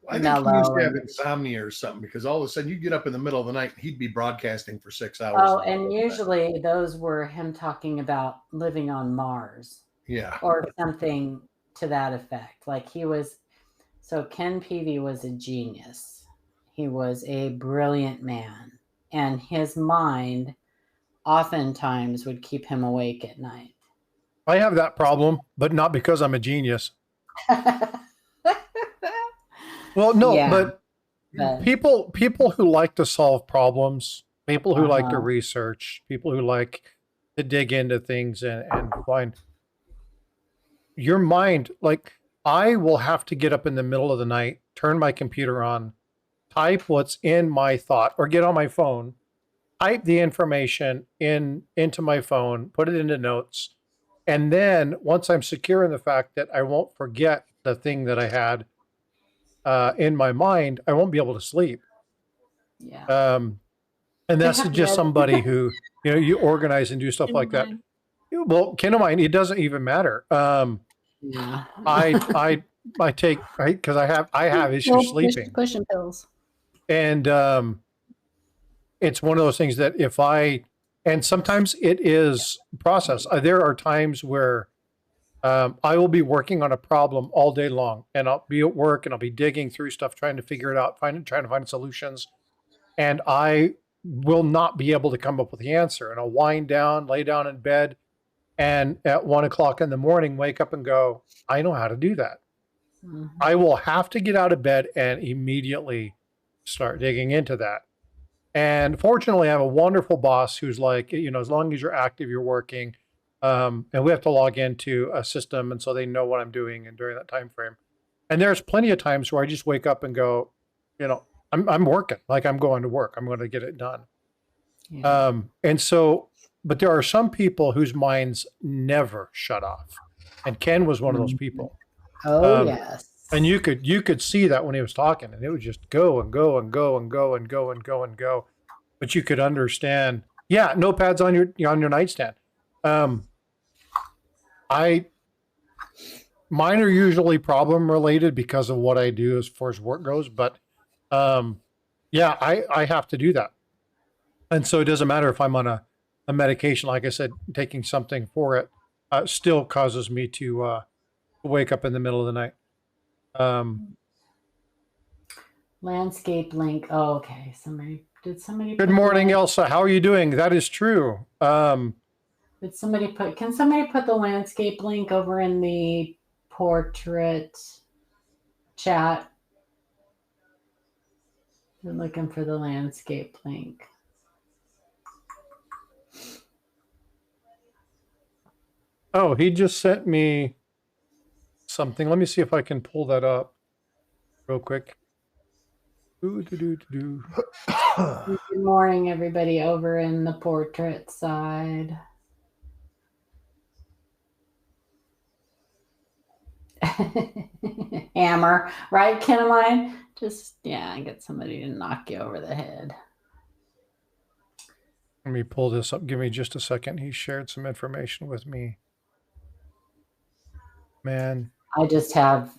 I think he used to have insomnia or something, because all of a sudden you get up in the middle of the night and he'd be broadcasting for 6 hours. Oh, and usually those were him talking about living on Mars. Yeah. Or something to that effect. Like he was. So Ken Peavy was a genius. He was a brilliant man, and his mind oftentimes would keep him awake at night. I have that problem, but not because I'm a genius. Well, no, yeah, but people who like to solve problems, people who like to research, people who like to dig into things and find. your mind, like I will have to get up in the middle of the night, turn my computer on, type what's in my thought, or get on my phone, type the information into my phone, put it into notes. And then once I'm secure in the fact that I won't forget the thing that I had in my mind, I won't be able to sleep. Yeah. And that's just somebody who, you organize and do stuff like that. Well, ketamine, it doesn't even matter. Yeah. I take, right, because I have issues sleeping. Pushing pills. And it's one of those things that and sometimes it is process. There are times where I will be working on a problem all day long, and I'll be at work and I'll be digging through stuff, trying to figure it out, trying to find solutions. And I will not be able to come up with the answer. And I'll wind down, lay down in bed, and at 1 o'clock in the morning, wake up and go, I know how to do that. Mm-hmm. I will have to get out of bed and immediately start digging into that. And fortunately, I have a wonderful boss who's like, as long as you're active, you're working. And we have to log into a system, and so they know what I'm doing and during that time frame. And there's plenty of times where I just wake up and go, I'm working, like I'm going to work. I'm going to get it done. Yeah. And so, but there are some people whose minds never shut off. And Ken was one of those people. Oh, yes. And you could see that when he was talking, and it would just go and go and go and go and go and go and go. But you could understand, notepads on your nightstand. Mine are usually problem related because of what I do as far as work goes, but I have to do that. And so it doesn't matter if I'm on a medication, like I said, taking something for it, still causes me to wake up in the middle of the night. Landscape link. Oh, okay. Did somebody? Good morning, Elsa. How are you doing? That is true. Can somebody put the landscape link over in the portrait chat? They're looking for the landscape link. Oh, he just sent me something. Let me see if I can pull that up real quick. Good morning, everybody over in the portrait side. Hammer, right, Ketamine? Just, get somebody to knock you over the head. Let me pull this up. Give me just a second. He shared some information with me. Man. I just have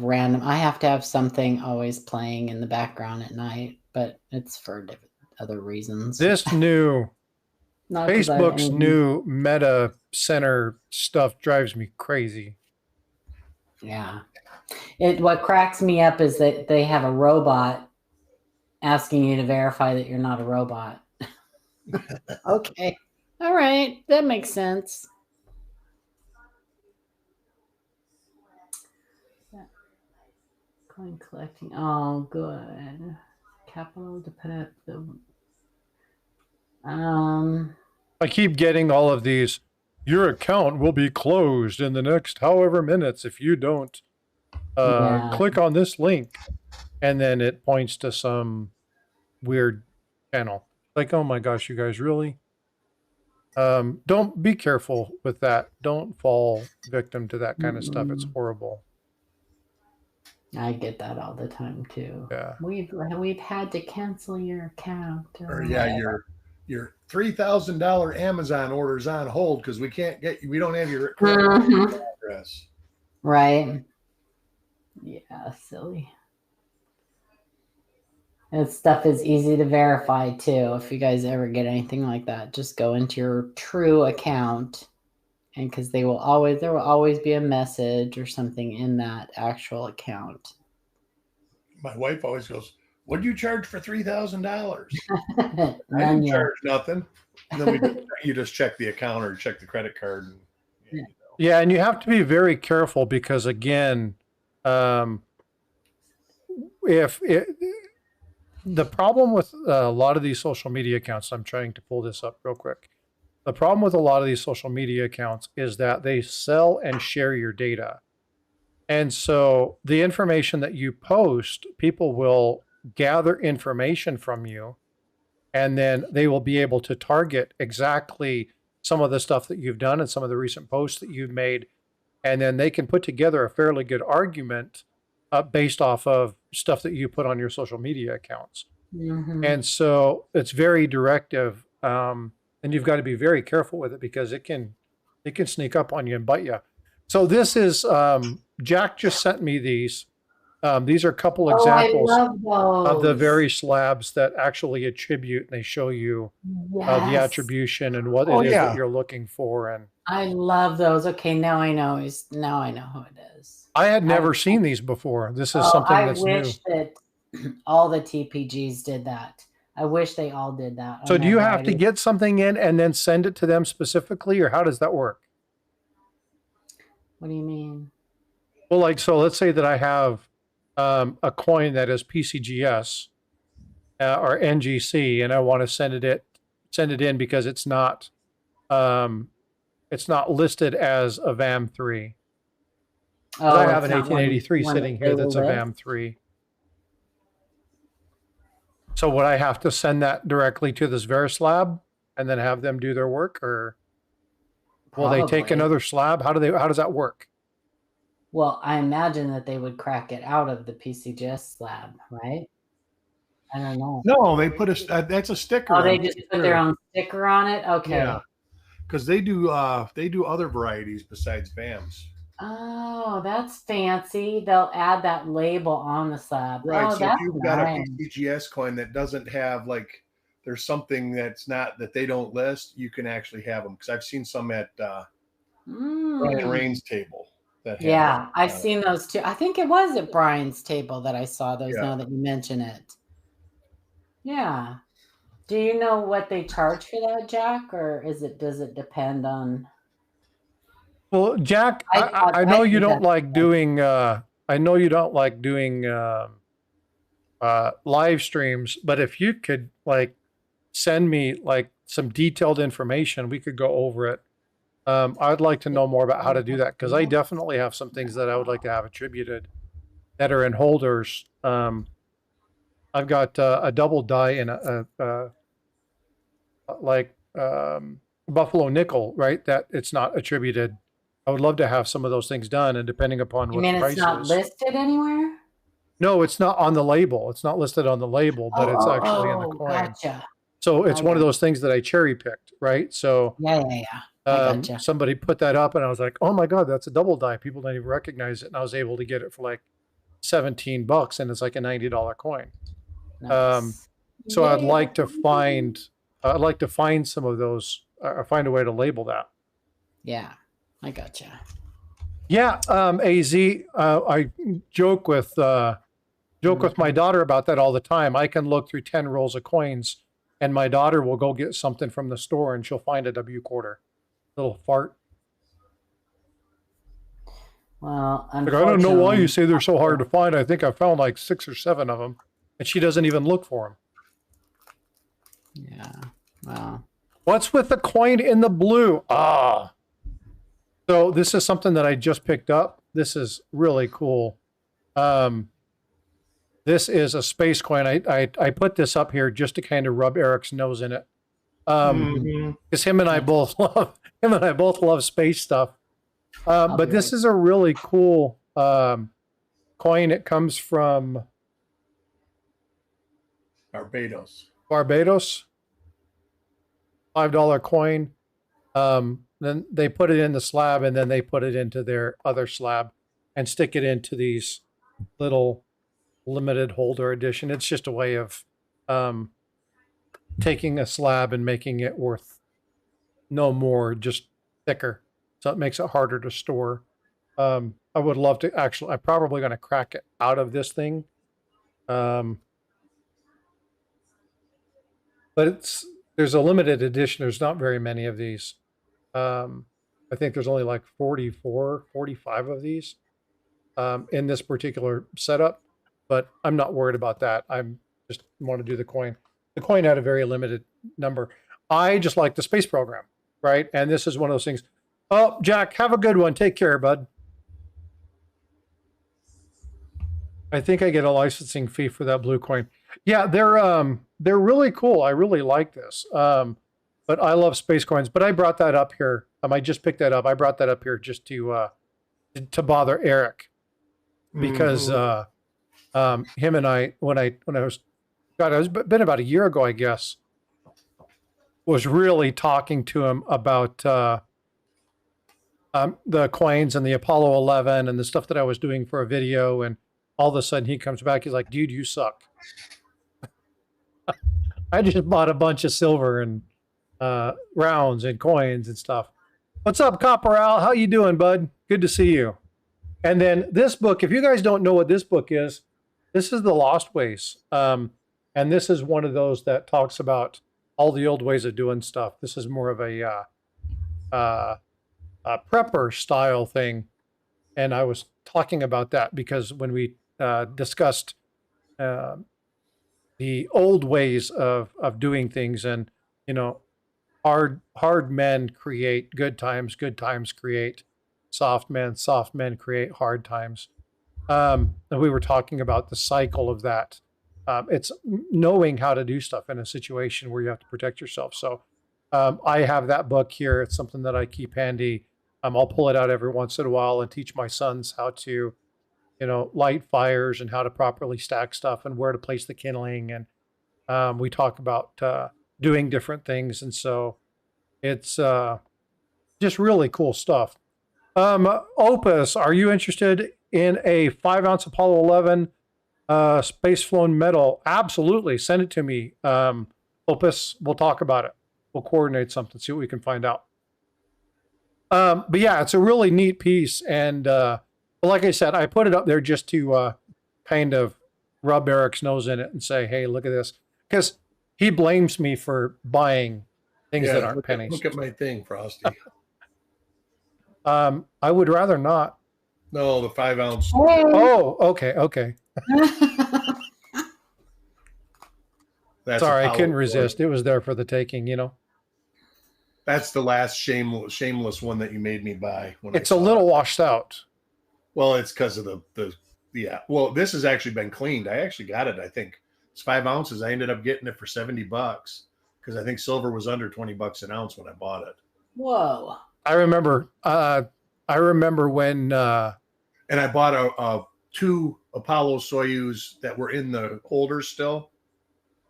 random. I have to have something always playing in the background at night, but it's for different other reasons. This new Facebook's new Meta Center stuff drives me crazy. Yeah. What cracks me up is that they have a robot asking you to verify that you're not a robot. Okay. All right. That makes sense. Coin collecting. Oh, good. Capital to put up the. I keep getting all of these. Your account will be closed in the next however minutes if you don't click on this link, and then it points to some weird channel. Like, oh my gosh, you guys really? Don't be careful with that. Don't fall victim to that kind of stuff. It's horrible. I get that all the time too. Yeah. We've had to cancel your account. Or your $3,000 Amazon orders on hold because we don't have your address. Right. Yeah, silly. And stuff is easy to verify too. If you guys ever get anything like that, just go into your true account, and because there will always be a message or something in that actual account. My wife always goes, "What do you charge for $3,000?" I didn't charge nothing. And then you just check the account or check the credit card. And, Yeah, and you have to be very careful because again, the problem with a lot of these social media accounts, I'm trying to pull this up real quick, The problem with a lot of these social media accounts is that they sell and share your data. And so the information that you post, people will gather information from you, and then they will be able to target exactly some of the stuff that you've done and some of the recent posts that you've made. And then they can put together a fairly good argument based off of stuff that you put on your social media accounts. And so it's very directive. And you've got to be very careful with it because it can sneak up on you and bite you. So this is, Jack just sent me these. These are a couple examples of the very slabs that actually attribute, and they show you the attribution and what it is that you're looking for. And I love those. Okay, now I know who it is. I had never seen these before. This is something that's new. I wish that all the TPGs did that. I wish they all did that. So do you have to get something in and then send it to them specifically, or how does that work? What do you mean? Well, like, so let's say that I have a coin that is PCGS or NGC, and I want to send it in because it's not listed as a VAM3. I have an 1883 sitting here that's a VAM3. So would I have to send that directly to this Verislab and then have them do their work, or will they take another slab? How does that work? Well, I imagine that they would crack it out of the PCGS slab, right? I don't know. No, they put that's a sticker. Oh, they just put their own sticker on it? Okay. Yeah. Because they do other varieties besides VAMs. Oh, that's fancy. They'll add that label on the slab. Right. So if you've got a PCGS coin that doesn't have, like, there's something that they don't list, you can actually have them. Because I've seen some at Brian Rain's table. I've seen those too. I think it was at Brian's table that I saw those, now that you mention it. Yeah. Do you know what they charge for that, Jack? Or does it depend on... Well, Jack, I know you don't like doing live streams, but if you could, like, send me, like, some detailed information, we could go over it. I'd like to know more about how to do that, because I definitely have some things that I would like to have attributed that are in holders. I've got a double die in a Buffalo nickel, right? That it's not attributed. I would love to have some of those things done, and depending upon what the price is. You mean it's not listed anywhere? No, it's not on the label. It's not listed on the label, but it's actually in the coin. Gotcha. So it's one of those things that I cherry picked, right? So gotcha. Somebody put that up, and I was like, "Oh my God, that's a double die." People didn't even recognize it, and I was able to get it for like $17, and it's like a $90 coin. Nice. So I'd like to find some of those, or find a way to label that. Yeah. I gotcha. Yeah, AZ, I joke with my daughter about that all the time. I can look through 10 rolls of coins, and my daughter will go get something from the store, and she'll find a W quarter. Little fart. Well, like, I don't know why you say they're so hard to find. I think I found like 6 or 7 of them, and she doesn't even look for them. Yeah. Well. What's with the coin in the blue? So this is something that I just picked up. This is really cool. This is a space coin. I put this up here just to kind of rub Eric's nose in it. Because him and I both love space stuff. But this is a really cool coin. It comes from Barbados. $5 coin. Then they put it in the slab, and then they put it into their other slab and stick it into these little limited holder edition. It's just a way of taking a slab and making it worth no more, just thicker. So it makes it harder to store. I would love to I'm probably going to crack it out of this thing. But there's a limited edition. There's not very many of these. I think there's only like 44, 45 of these in this particular setup, but I'm not worried about that. I just want to do the coin. The coin had a very limited number. I just like the space program, right? And this is one of those things. Oh, Jack, have a good one. Take care, bud. I think I get a licensing fee for that blue coin. Yeah, they're really cool. I really like this. But I love space coins. But I brought that up here. I just picked that up. I brought that up here just to bother Eric because him and I when I was God, it was been about a year ago, I guess, was really talking to him about the coins and the Apollo 11 and the stuff that I was doing for a video, and all of a sudden he comes back. He's like, "Dude, you suck." I just bought a bunch of silver and rounds and coins and stuff. What's up, Copper Al? How you doing, bud? Good to see you. And then this book, if you guys don't know what this book is, this is The Lost Ways. And this is one of those that talks about all the old ways of doing stuff. This is more of a prepper style thing. And I was talking about that because when we discussed the old ways of doing things, and, you know, hard men create good times create soft men create hard times. And we were talking about the cycle of that. It's knowing how to do stuff in a situation where you have to protect yourself. So I have that book here. It's something that I keep handy. I'll pull it out every once in a while and teach my sons how to, you know, light fires and how to properly stack stuff and where to place the kindling. And we talk about doing different things. And so it's just really cool stuff. Opus, are you interested in a 5-ounce Apollo 11 space flown metal? Absolutely. Send it to me. Opus, we'll talk about it. We'll coordinate something, see what we can find out. But yeah, it's a really neat piece. And like I said, I put it up there just to kind of rub Eric's nose in it and say, hey, look at this. Because he blames me for buying things that aren't pennies. Look at my thing, Frosty. I would rather not. No, the 5-ounce. Oh, okay. Sorry, I couldn't resist. It was there for the taking, you know. That's the last shameless one that you made me buy. It's a little washed out. Well, it's because of yeah. Well, this has actually been cleaned. I actually got it. I think it's 5 ounces. I ended up getting it for $70 because I think silver was under $20 an ounce when I bought it. Whoa. I remember when and I bought 2 Apollo Soyuz that were in the holders still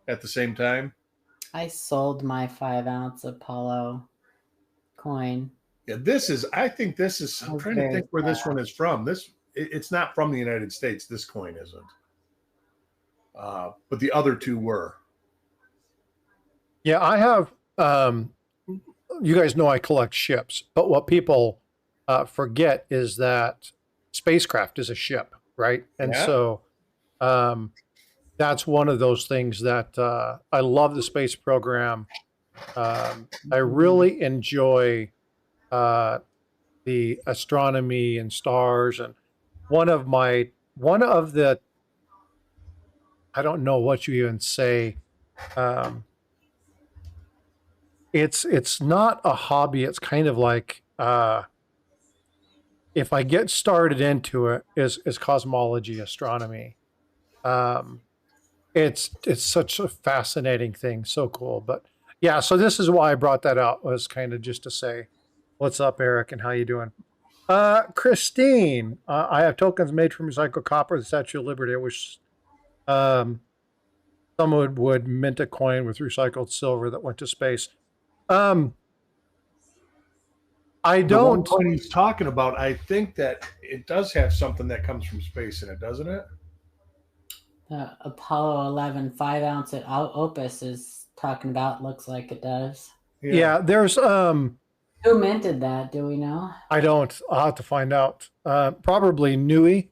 at the same time. I sold my 5-ounce Apollo coin. Yeah, I think this is, I'm trying to think where this one is from. It's not from the United States. This coin isn't. But the other 2 were. Yeah, I have, you guys know I collect ships, but what people forget is that spacecraft is a ship, right? And so that's one of those things that I love the space program. I really enjoy the astronomy and stars, and one of the I don't know what you even say. It's not a hobby. It's kind of like if I get started into it, is cosmology, astronomy. It's such a fascinating thing, so cool. But yeah, so this is why I brought that out, was kind of just to say, what's up, Eric, and how you doing? Christine, I have tokens made from recycled copper, the Statue of Liberty. I wish someone would mint a coin with recycled silver that went to space. I don't. The one coin he's talking about, I think that it does have something that comes from space in it, doesn't it? The Apollo 11 5-ounce at Opus is talking about, looks like it does. Yeah, there's who minted that? Do we know? I don't. I'll have to find out. Probably Nui.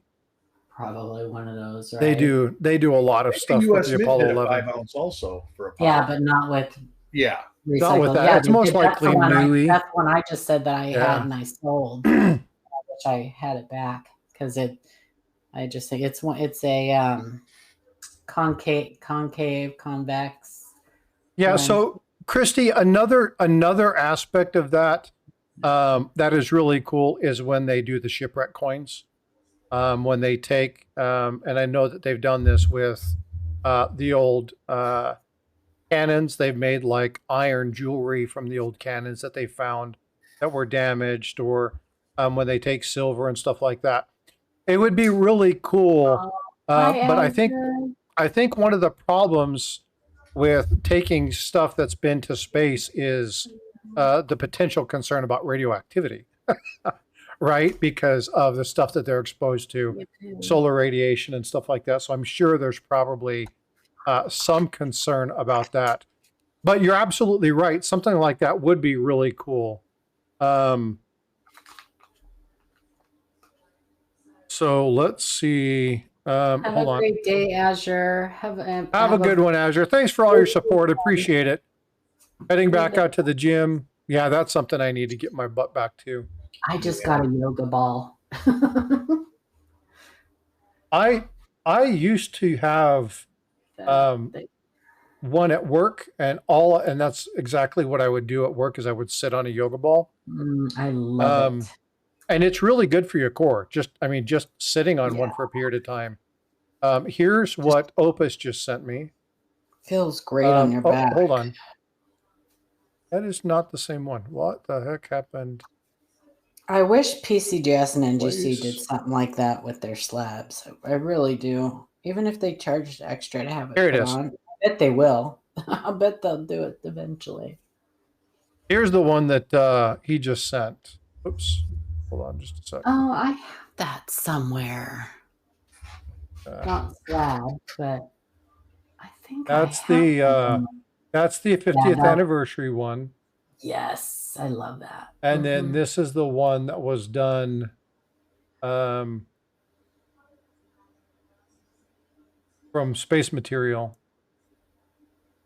Probably one of those. Right? They do a lot of stuff with the Apollo 11. 5-ounce also for Apollo. Yeah, but not with. Yeah. Recycled. Not with that. Yeah, it's most likely Nui. That's one I just said that I had and I sold. I wish I had it back because I just think it's a concave, convex. Yeah. So Christy, another aspect of that that is really cool is when they do the shipwreck coins. When they take, and I know that they've done this with the old cannons. They've made like iron jewelry from the old cannons that they found that were damaged, or when they take silver and stuff like that. It would be really cool, Hi, but Ezra. I think one of the problems with taking stuff that's been to space is the potential concern about radioactivity, right? Because of the stuff that they're exposed to, solar radiation and stuff like that. So I'm sure there's probably some concern about that. But you're absolutely right. Something like that would be really cool. So let's see. Have Hold a on. great day, Azure. Have a good one, Azure. Thanks for all your support. Appreciate it. Heading back out to the gym. Yeah, that's something I need to get my butt back to. I just got a yoga ball. I used to have one at work, and that's exactly what I would do at work is I would sit on a yoga ball. I love it. And it's really good for your core. Just sitting on one for a period of time. Here's what Opus just sent me. Feels great on your back. Hold on. That is not the same one. What the heck happened? I wish PCGS and NGC did something like that with their slabs. I really do. Even if they charged extra to have it put on. I bet they will. I bet they'll do it eventually. Here's the one that he just sent. Oops. Hold on just a second. Oh, I have that somewhere. Not slab, but I think that's the 50th anniversary one. Yes, I love that. And then this is the one that was done from space material.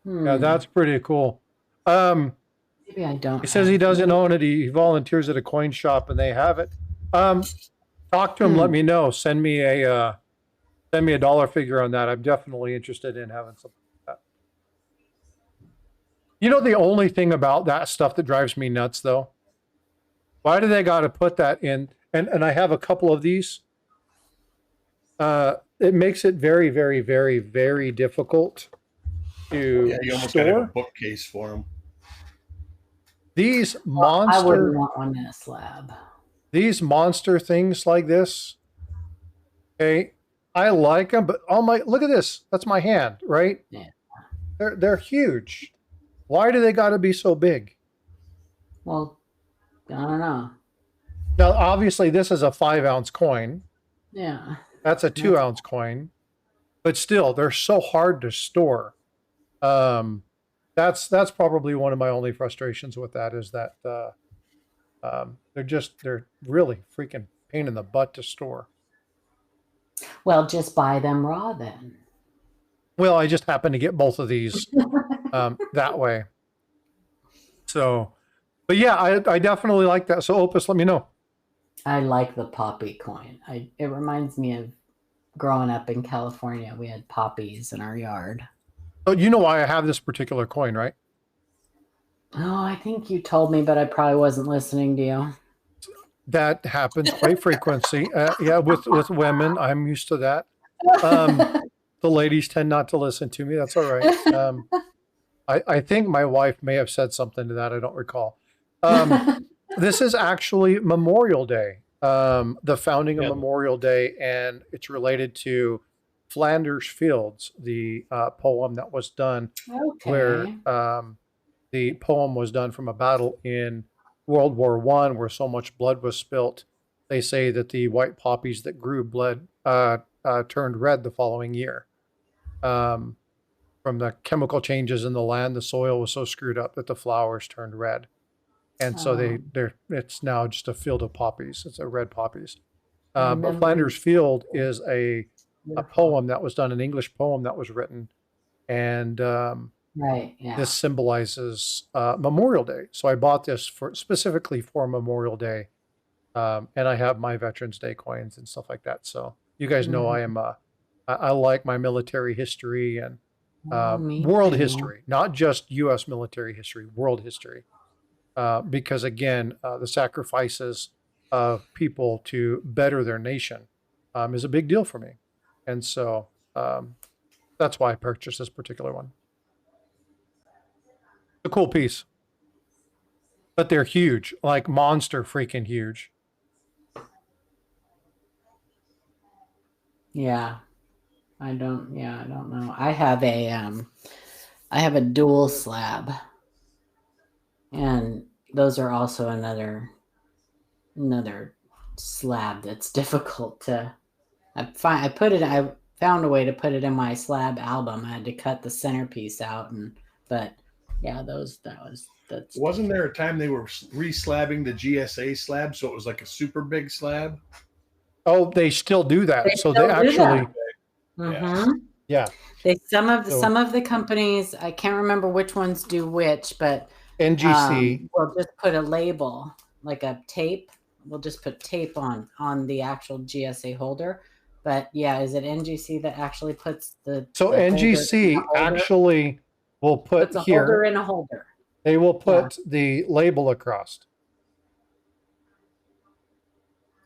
Yeah, that's pretty cool. Maybe I don't. He says he doesn't own it. He volunteers at a coin shop and they have it. Talk to him. Let me know. Send me a dollar figure on that. I'm definitely interested in having something like that. You know, the only thing about that stuff that drives me nuts, though, why do they got to put that in? And I have a couple of these. It makes it very, very, very, very difficult to you almost store. Gotta have a bookcase for them. These monster. I wouldn't want one in a slab. These monster things like this. Okay, I like them, but look at this. That's my hand, right? Yeah. They're huge. Why do they got to be so big? Well, I don't know. Now, obviously, this is a 5-ounce coin. Yeah. That's a 2-ounce coin, but still, they're so hard to store. That's probably one of my only frustrations with that is that they're really freaking pain in the butt to store. Well, just buy them raw then. Well, I just happen to get both of these that way. So, but yeah, I definitely like that. So Opus, let me know. I like the poppy coin. It reminds me of growing up in California. We had poppies in our yard. Oh, you know why I have this particular coin, right? Oh, I think you told me, but I probably wasn't listening to you. That happens quite frequently. Yeah, with women, I'm used to that. The ladies tend not to listen to me. That's all right. I think my wife may have said something to that. I don't recall. This is actually Memorial Day, the founding of Memorial Day, and it's related to Flanders Fields, the poem that was done, where the poem was done from a battle in World War I, where so much blood was spilt. They say that the white poppies that grew blood turned red the following year. From the chemical changes in the land, the soil was so screwed up that the flowers turned red. And so it's now just a field of poppies. It's a red poppies. But Flanders Field is a poem that was done, an English poem that was written. And this symbolizes Memorial Day. So I bought this specifically for Memorial Day. And I have my Veterans Day coins and stuff like that. So you guys know I am, I like my military history and Oh, me world too. history, not just U.S. military history, world history. Because again, the sacrifices of people to better their nation is a big deal for me. And so that's why I purchased this particular one. It's a cool piece. But they're huge, like monster freaking huge. Yeah. I don't know. I have a dual slab. And those are also another slab that's difficult to I found a way to put it in my slab album. I had to cut the centerpiece out but yeah, that's Wasn't there a time they were re-slabbing the GSA slab so it was like a super big slab? Oh, they still do that. They So still they do that. actually, yeah. Some of the companies, I can't remember which ones do which, but NGC will just put a label, like a tape. We'll just put tape on the actual GSA holder. But yeah, is it NGC that actually puts the NGC actually will put a here holder in a holder. They will put the label across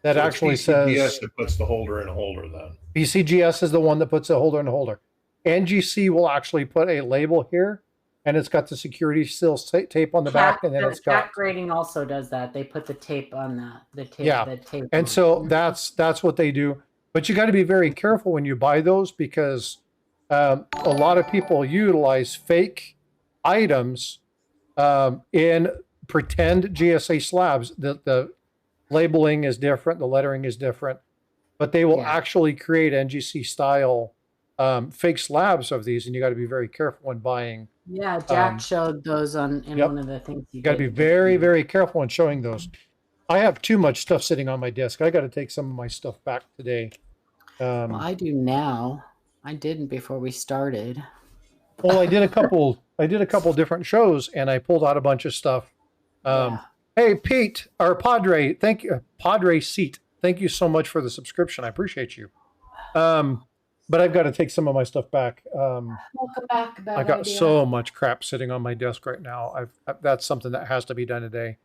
that so actually PCGS says that puts the holder in a holder. Then PCGS is the one that puts a holder in a holder. NGC will actually put a label here, and it's got the security seal tape on the back, and then it's got Cat Grading also does that. They put the tape on the tape. Yeah, the tape and on. so that's what they do. But you got to be very careful when you buy those because a lot of people utilize fake items in pretend GSA slabs. The labeling is different, the lettering is different, but they will actually create NGC style fake slabs of these, and you got to be very careful when buying. Yeah, Jack showed those in one of the things. You got to be very, very careful when showing those. I have too much stuff sitting on my desk. I got to take some of my stuff back today. Well, I do now. I didn't before we started. Well, I did a couple different shows, and I pulled out a bunch of stuff. Hey, Pete, or Padre, thank you. Padre Seat, thank you so much for the subscription. I appreciate you. But I've got to take some of my stuff back. Welcome back. I got so much crap sitting on my desk right now. That's something that has to be done today.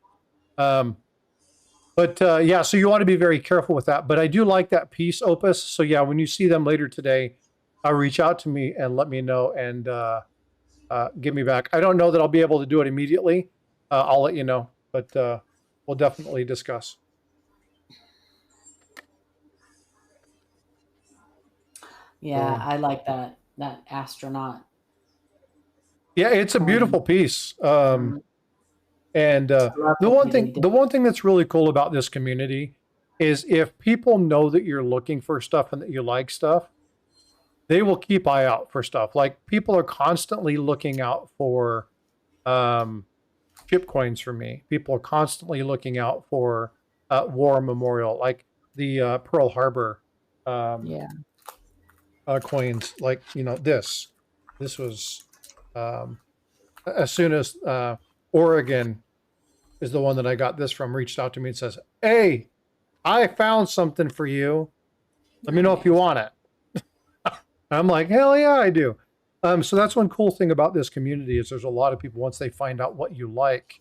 But yeah, so you want to be very careful with that. But I do like that piece, Opus. So yeah, when you see them later today, reach out to me and let me know and give me back. I don't know that I'll be able to do it immediately. I'll let you know, but we'll definitely discuss. Yeah, I like that astronaut. Yeah, it's a beautiful piece. And the one thing that's really cool about this community is if people know that you're looking for stuff and that you like stuff, they will keep eye out for stuff. Like people are constantly looking out for chip coins for me. People are constantly looking out for war memorial, like the Pearl Harbor coins. Like, you know, this was as soon as Oregon is the one that I got this from, reached out to me and says, "Hey, I found something for you. Let me know if you want it." I'm like, hell yeah, I do. So that's one cool thing about this community is there's a lot of people, once they find out what you like,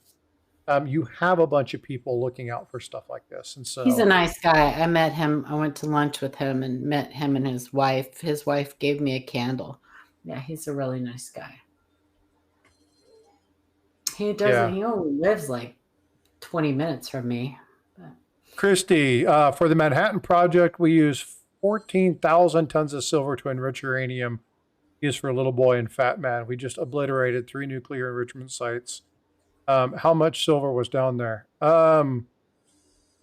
you have a bunch of people looking out for stuff like this. And so he's a nice guy. I met him. I went to lunch with him and met him and his wife. His wife gave me a candle. Yeah, he's a really nice guy. He doesn't. He only lives like 20 minutes from me. But. Christy, for the Manhattan Project, we use 14,000 tons of silver to enrich uranium used for Little Boy and Fat Man. We just obliterated 3 nuclear enrichment sites. How much silver was down there?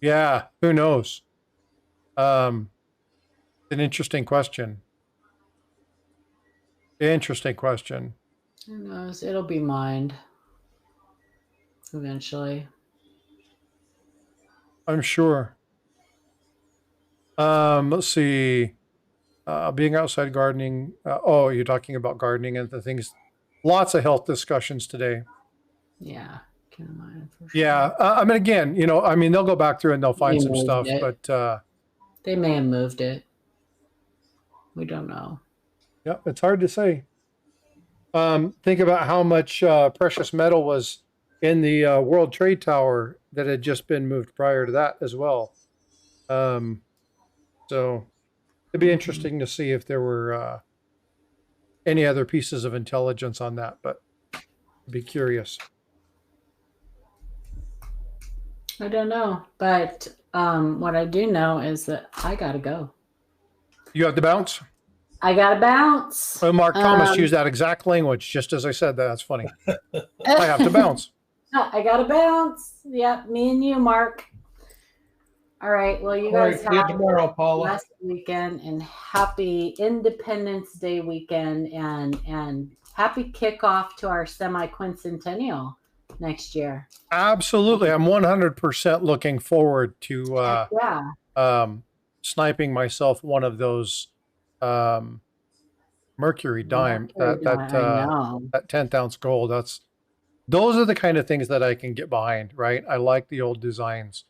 Yeah, who knows? An interesting question. Interesting question. Who knows? It'll be mined eventually. I'm sure. Let's see. Being outside gardening. Oh, you're talking about gardening and the things. Lots of health discussions today. Yeah, can imagine for sure. Yeah, I mean, again, you know, I mean, they'll go back through and they'll find some stuff, but they may have moved it. We don't know. Yeah, it's hard to say. Think about how much precious metal was in the World Trade Tower that had just been moved prior to that as well. So it'd be interesting to see if there were any other pieces of intelligence on that, but I'd be curious. I don't know, but what I do know is that I gotta go. You have to bounce? I gotta bounce. Well, Mark Thomas used that exact language just as I said that. That's funny. I have to bounce. I gotta bounce. Yep, me and you, Mark. All right. Well, you guys have tomorrow, Paula. Last weekend and happy Independence Day weekend and happy kickoff to our sesquicentennial next year. Absolutely. I'm 100% looking forward to sniping myself one of those mercury dime, that 10th ounce gold. Those are the kind of things that I can get behind, right? I like the old designs.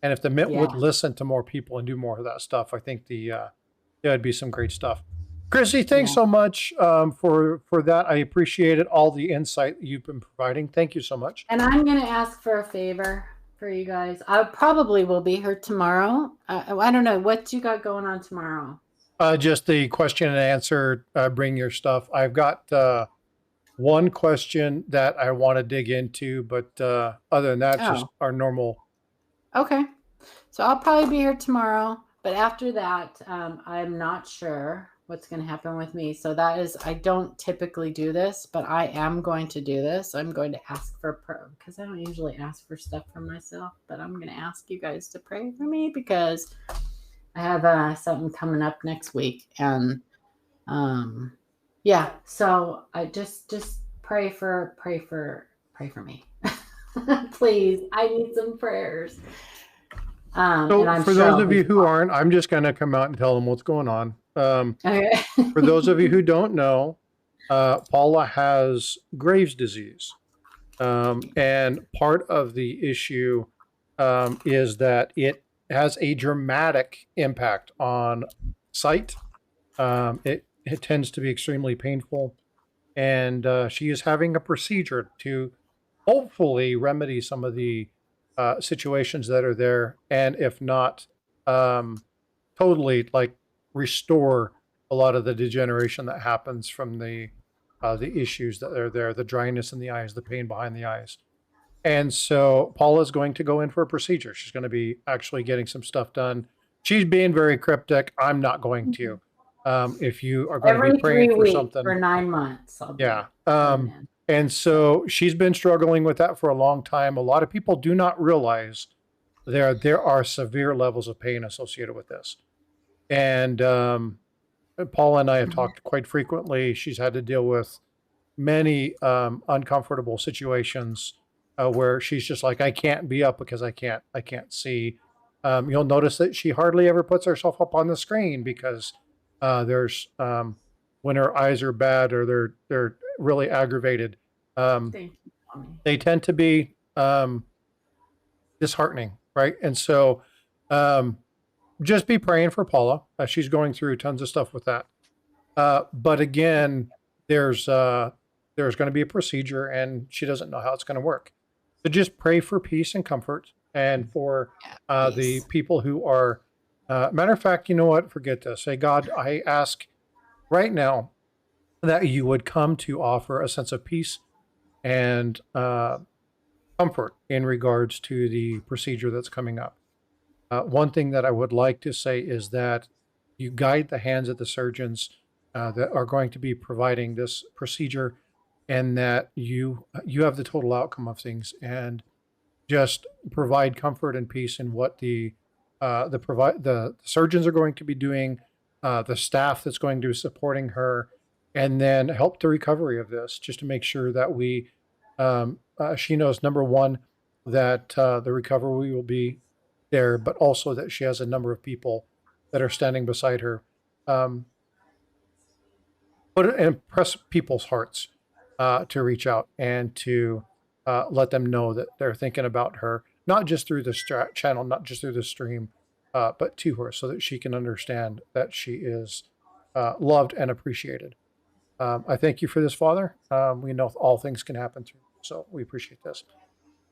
And if the Mint would listen to more people and do more of that stuff, I think it'd be some great stuff. Chrissy, thanks so much for that. I appreciate it, all the insight you've been providing. Thank you so much. And I'm going to ask for a favor for you guys. I probably will be here tomorrow. I don't know. What you got going on tomorrow? Just the question and answer, bring your stuff. I've got one question that I want to dig into, but other than that, just our normal. Okay. So I'll probably be here tomorrow, but after that, I'm not sure what's going to happen with me. So that is, I don't typically do this, but I am going to do this. I'm going to ask for prayer because I don't usually ask for stuff for myself, but I'm going to ask you guys to pray for me because I have something coming up next week. And yeah, so I just pray for me. Please, I need some prayers. So for those of you who aren't, I'm just going to come out and tell them what's going on. Okay. For those of you who don't know, Paula has Graves' disease. And part of the issue is that it has a dramatic impact on sight. It tends to be extremely painful. And she is having a procedure to hopefully remedy some of the situations that are there. And if not, totally like restore a lot of the degeneration that happens from the issues that are there, the dryness in the eyes, the pain behind the eyes. And so Paula's going to go in for a procedure. She's going to be actually getting some stuff done. She's being very cryptic. I'm not going to. If you are going to be praying for something for 9 months. And so she's been struggling with that for a long time. A lot of people do not realize there are severe levels of pain associated with this. And Paula and I have talked quite frequently. She's had to deal with many uncomfortable situations where she's just like, I can't be up because I can't see. You'll notice that she hardly ever puts herself up on the screen because there's when her eyes are bad or they're really aggravated, they tend to be disheartening, right? And so just be praying for Paula. She's going through tons of stuff with that. But again, there's going to be a procedure and she doesn't know how it's going to work. So just pray for peace and comfort and for the people who are, matter of fact, you know what? Forget this. Say, God, I ask right now that you would come to offer a sense of peace and comfort in regards to the procedure that's coming up. One thing that I would like to say is that you guide the hands of the surgeons that are going to be providing this procedure, and that you have the total outcome of things, and just provide comfort and peace in what the surgeons are going to be doing, the staff that's going to be supporting her, and then help the recovery of this, just to make sure that she knows, number one, that the recovery will be there, but also that she has a number of people that are standing beside her. Impress people's hearts to reach out and to let them know that they're thinking about her, not just through the channel, not just through the stream, but to her, so that she can understand that she is loved and appreciated. I thank you for this, Father. We know all things can happen through, so we appreciate this.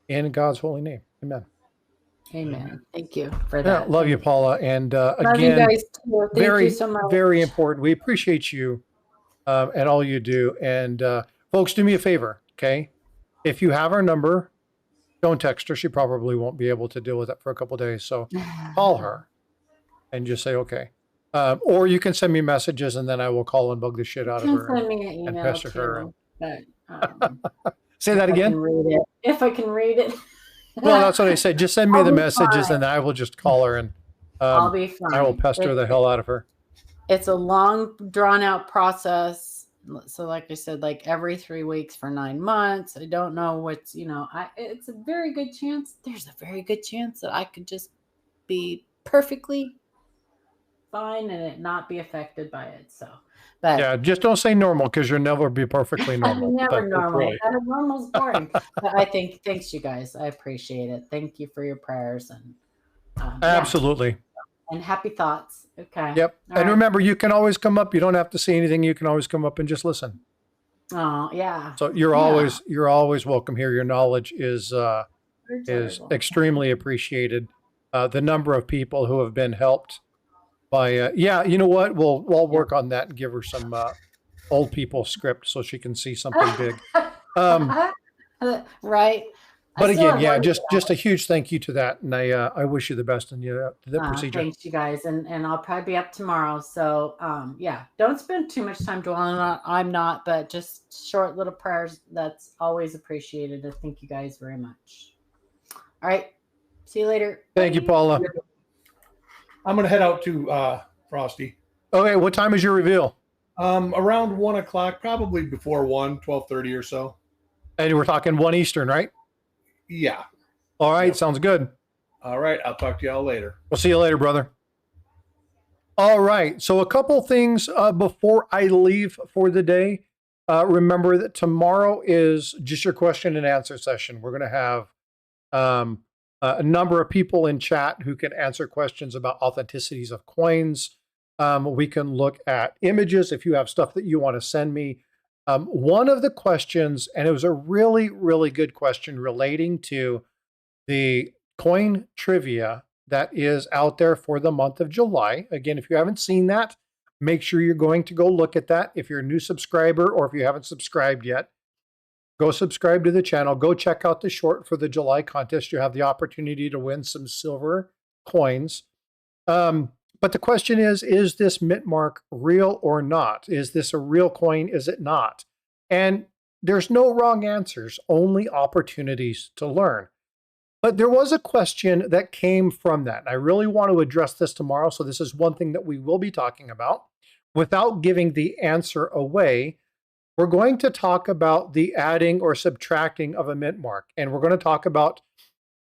In God's holy name, amen. Amen. Thank you for Yeah, that. love you, Paula. And Love you again, guys too. Thank very, you so much. very important. We appreciate you and all you do. And folks, do me a favor, okay? If you have our number, don't text her. She probably won't be able to deal with that for a couple of days. So call her and just say, okay. Or you can send me messages and then I will call and bug the shit out of her Send me an and email pester her. too. But, say that if I again? can read it. If I can read it. Well, that's what I said. Just send me I'll the be messages fine. and I will just call her and I'll be fine. I will pester the hell out of her. It's a long, drawn out process. So like I said, like every 3 weeks for 9 months. I don't know what's, it's a very good chance. There's a very good chance that I could just be perfectly fine and it not be affected by it. So, but yeah, just don't say normal because you'll never be perfectly normal. never normal. Normal's boring. But thanks you guys. I appreciate it. Thank you for your prayers and absolutely. Yeah. And happy thoughts. Okay. Yep. All and right. remember, you can always come up. You don't have to say anything. You can always come up and just listen. Oh, yeah. So you're always welcome here. Your knowledge is extremely appreciated. The number of people who have been helped by you know what? We'll work on that and give her some old people script so she can see something big. Right. But again, yeah, just a huge thank you to that, and I wish you the best in the procedure. Thanks, you guys, and I'll probably be up tomorrow. So yeah, don't spend too much time dwelling on it. I'm not, but just short little prayers. That's always appreciated. I thank you guys very much. All right, see you later. Thank you, Paula. I'm gonna head out to Frosty. Okay, what time is your reveal? Around 1 o'clock, probably before 12:30 or so. And we're talking 1 Eastern, right? Yeah. All right, sounds good. All right, I'll talk to y'all later. We'll see you later, brother. All right, so a couple things before I leave for the day. Remember that tomorrow is just your question and answer session. We're going to have a number of people in chat who can answer questions about authenticities of coins. We can look at images if you have stuff that you want to send me. One of the questions, and it was a really, really good question relating to the coin trivia that is out there for the month of July. Again, if you haven't seen that, make sure you're going to go look at that. If you're a new subscriber or if you haven't subscribed yet, go subscribe to the channel. Go check out the short for the July contest. You have the opportunity to win some silver coins. But the question is this mint mark real or not? Is this a real coin? Is it not? And there's no wrong answers, only opportunities to learn. But there was a question that came from that. And I really want to address this tomorrow. So this is one thing that we will be talking about. Without giving the answer away, we're going to talk about the adding or subtracting of a mint mark. And we're going to talk about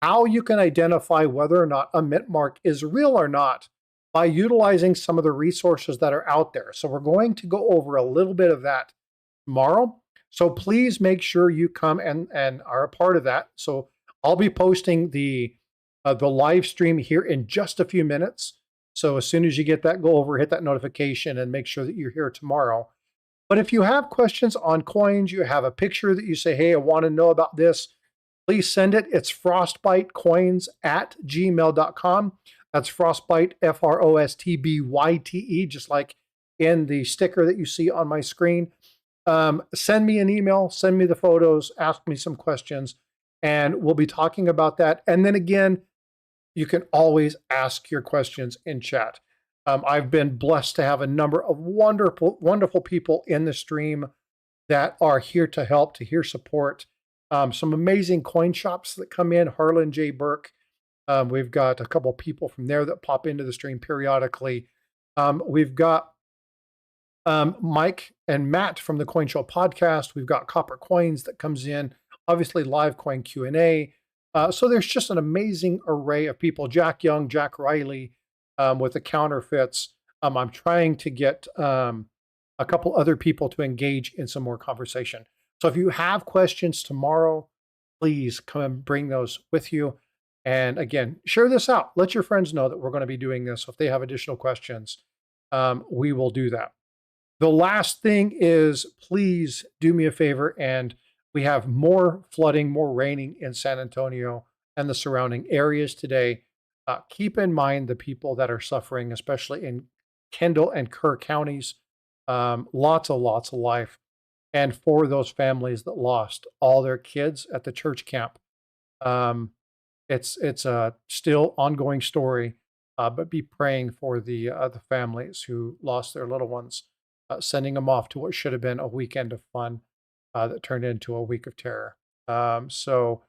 how you can identify whether or not a mint mark is real or not by utilizing some of the resources that are out there. So we're going to go over a little bit of that tomorrow. So please make sure you come and are a part of that. So I'll be posting the live stream here in just a few minutes. So as soon as you get that, go over, hit that notification and make sure that you're here tomorrow. But if you have questions on coins, you have a picture that you say, hey, I want to know about this, please send it. It's frostbytecoins@gmail.com. That's Frostbyte, Frostbyte, just like in the sticker that you see on my screen. Send me an email, send me the photos, ask me some questions, and we'll be talking about that. And then again, you can always ask your questions in chat. I've been blessed to have a number of wonderful, wonderful people in the stream that are here to help, to hear support. Some amazing coin shops that come in, Harlan J. Burke. We've got a couple people from there that pop into the stream periodically. We've got Mike and Matt from the Coin Show podcast. We've got Copper Coins that comes in, obviously live coin Q&A. So there's just an amazing array of people. Jack Young, Jack Riley with the counterfeits. I'm trying to get a couple other people to engage in some more conversation. So if you have questions tomorrow, please come and bring those with you. And again, share this out. Let your friends know that we're going to be doing this. So if they have additional questions, we will do that. The last thing is, please do me a favor, and we have more flooding, more raining in San Antonio and the surrounding areas today. Keep in mind the people that are suffering, especially in Kendall and Kerr counties. Lots of life. And for those families that lost all their kids at the church camp, it's a still ongoing story. But be praying for the families who lost their little ones, sending them off to what should have been a weekend of fun that turned into a week of terror. So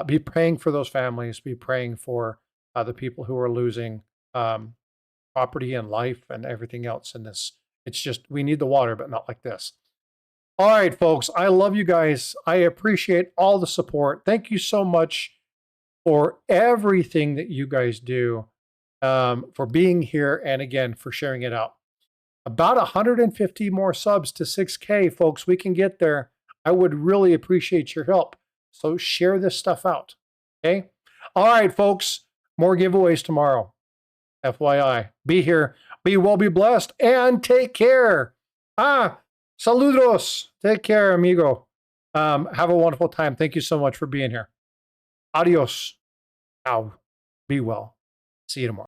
be praying for those families. Be praying for the people who are losing property and life and everything else in this. It's just, we need the water, but not like this. All right, folks, I love you guys. I appreciate all the support. Thank you so much for everything that you guys do, for being here, and again, for sharing it out. About 150 more subs to 6K, folks. We can get there. I would really appreciate your help. So share this stuff out, okay? All right, folks, more giveaways tomorrow. FYI, be here, be well, be blessed, and take care. Saludos. Take care, amigo. Have a wonderful time. Thank you so much for being here. Adios. Ow. Be well. See you tomorrow.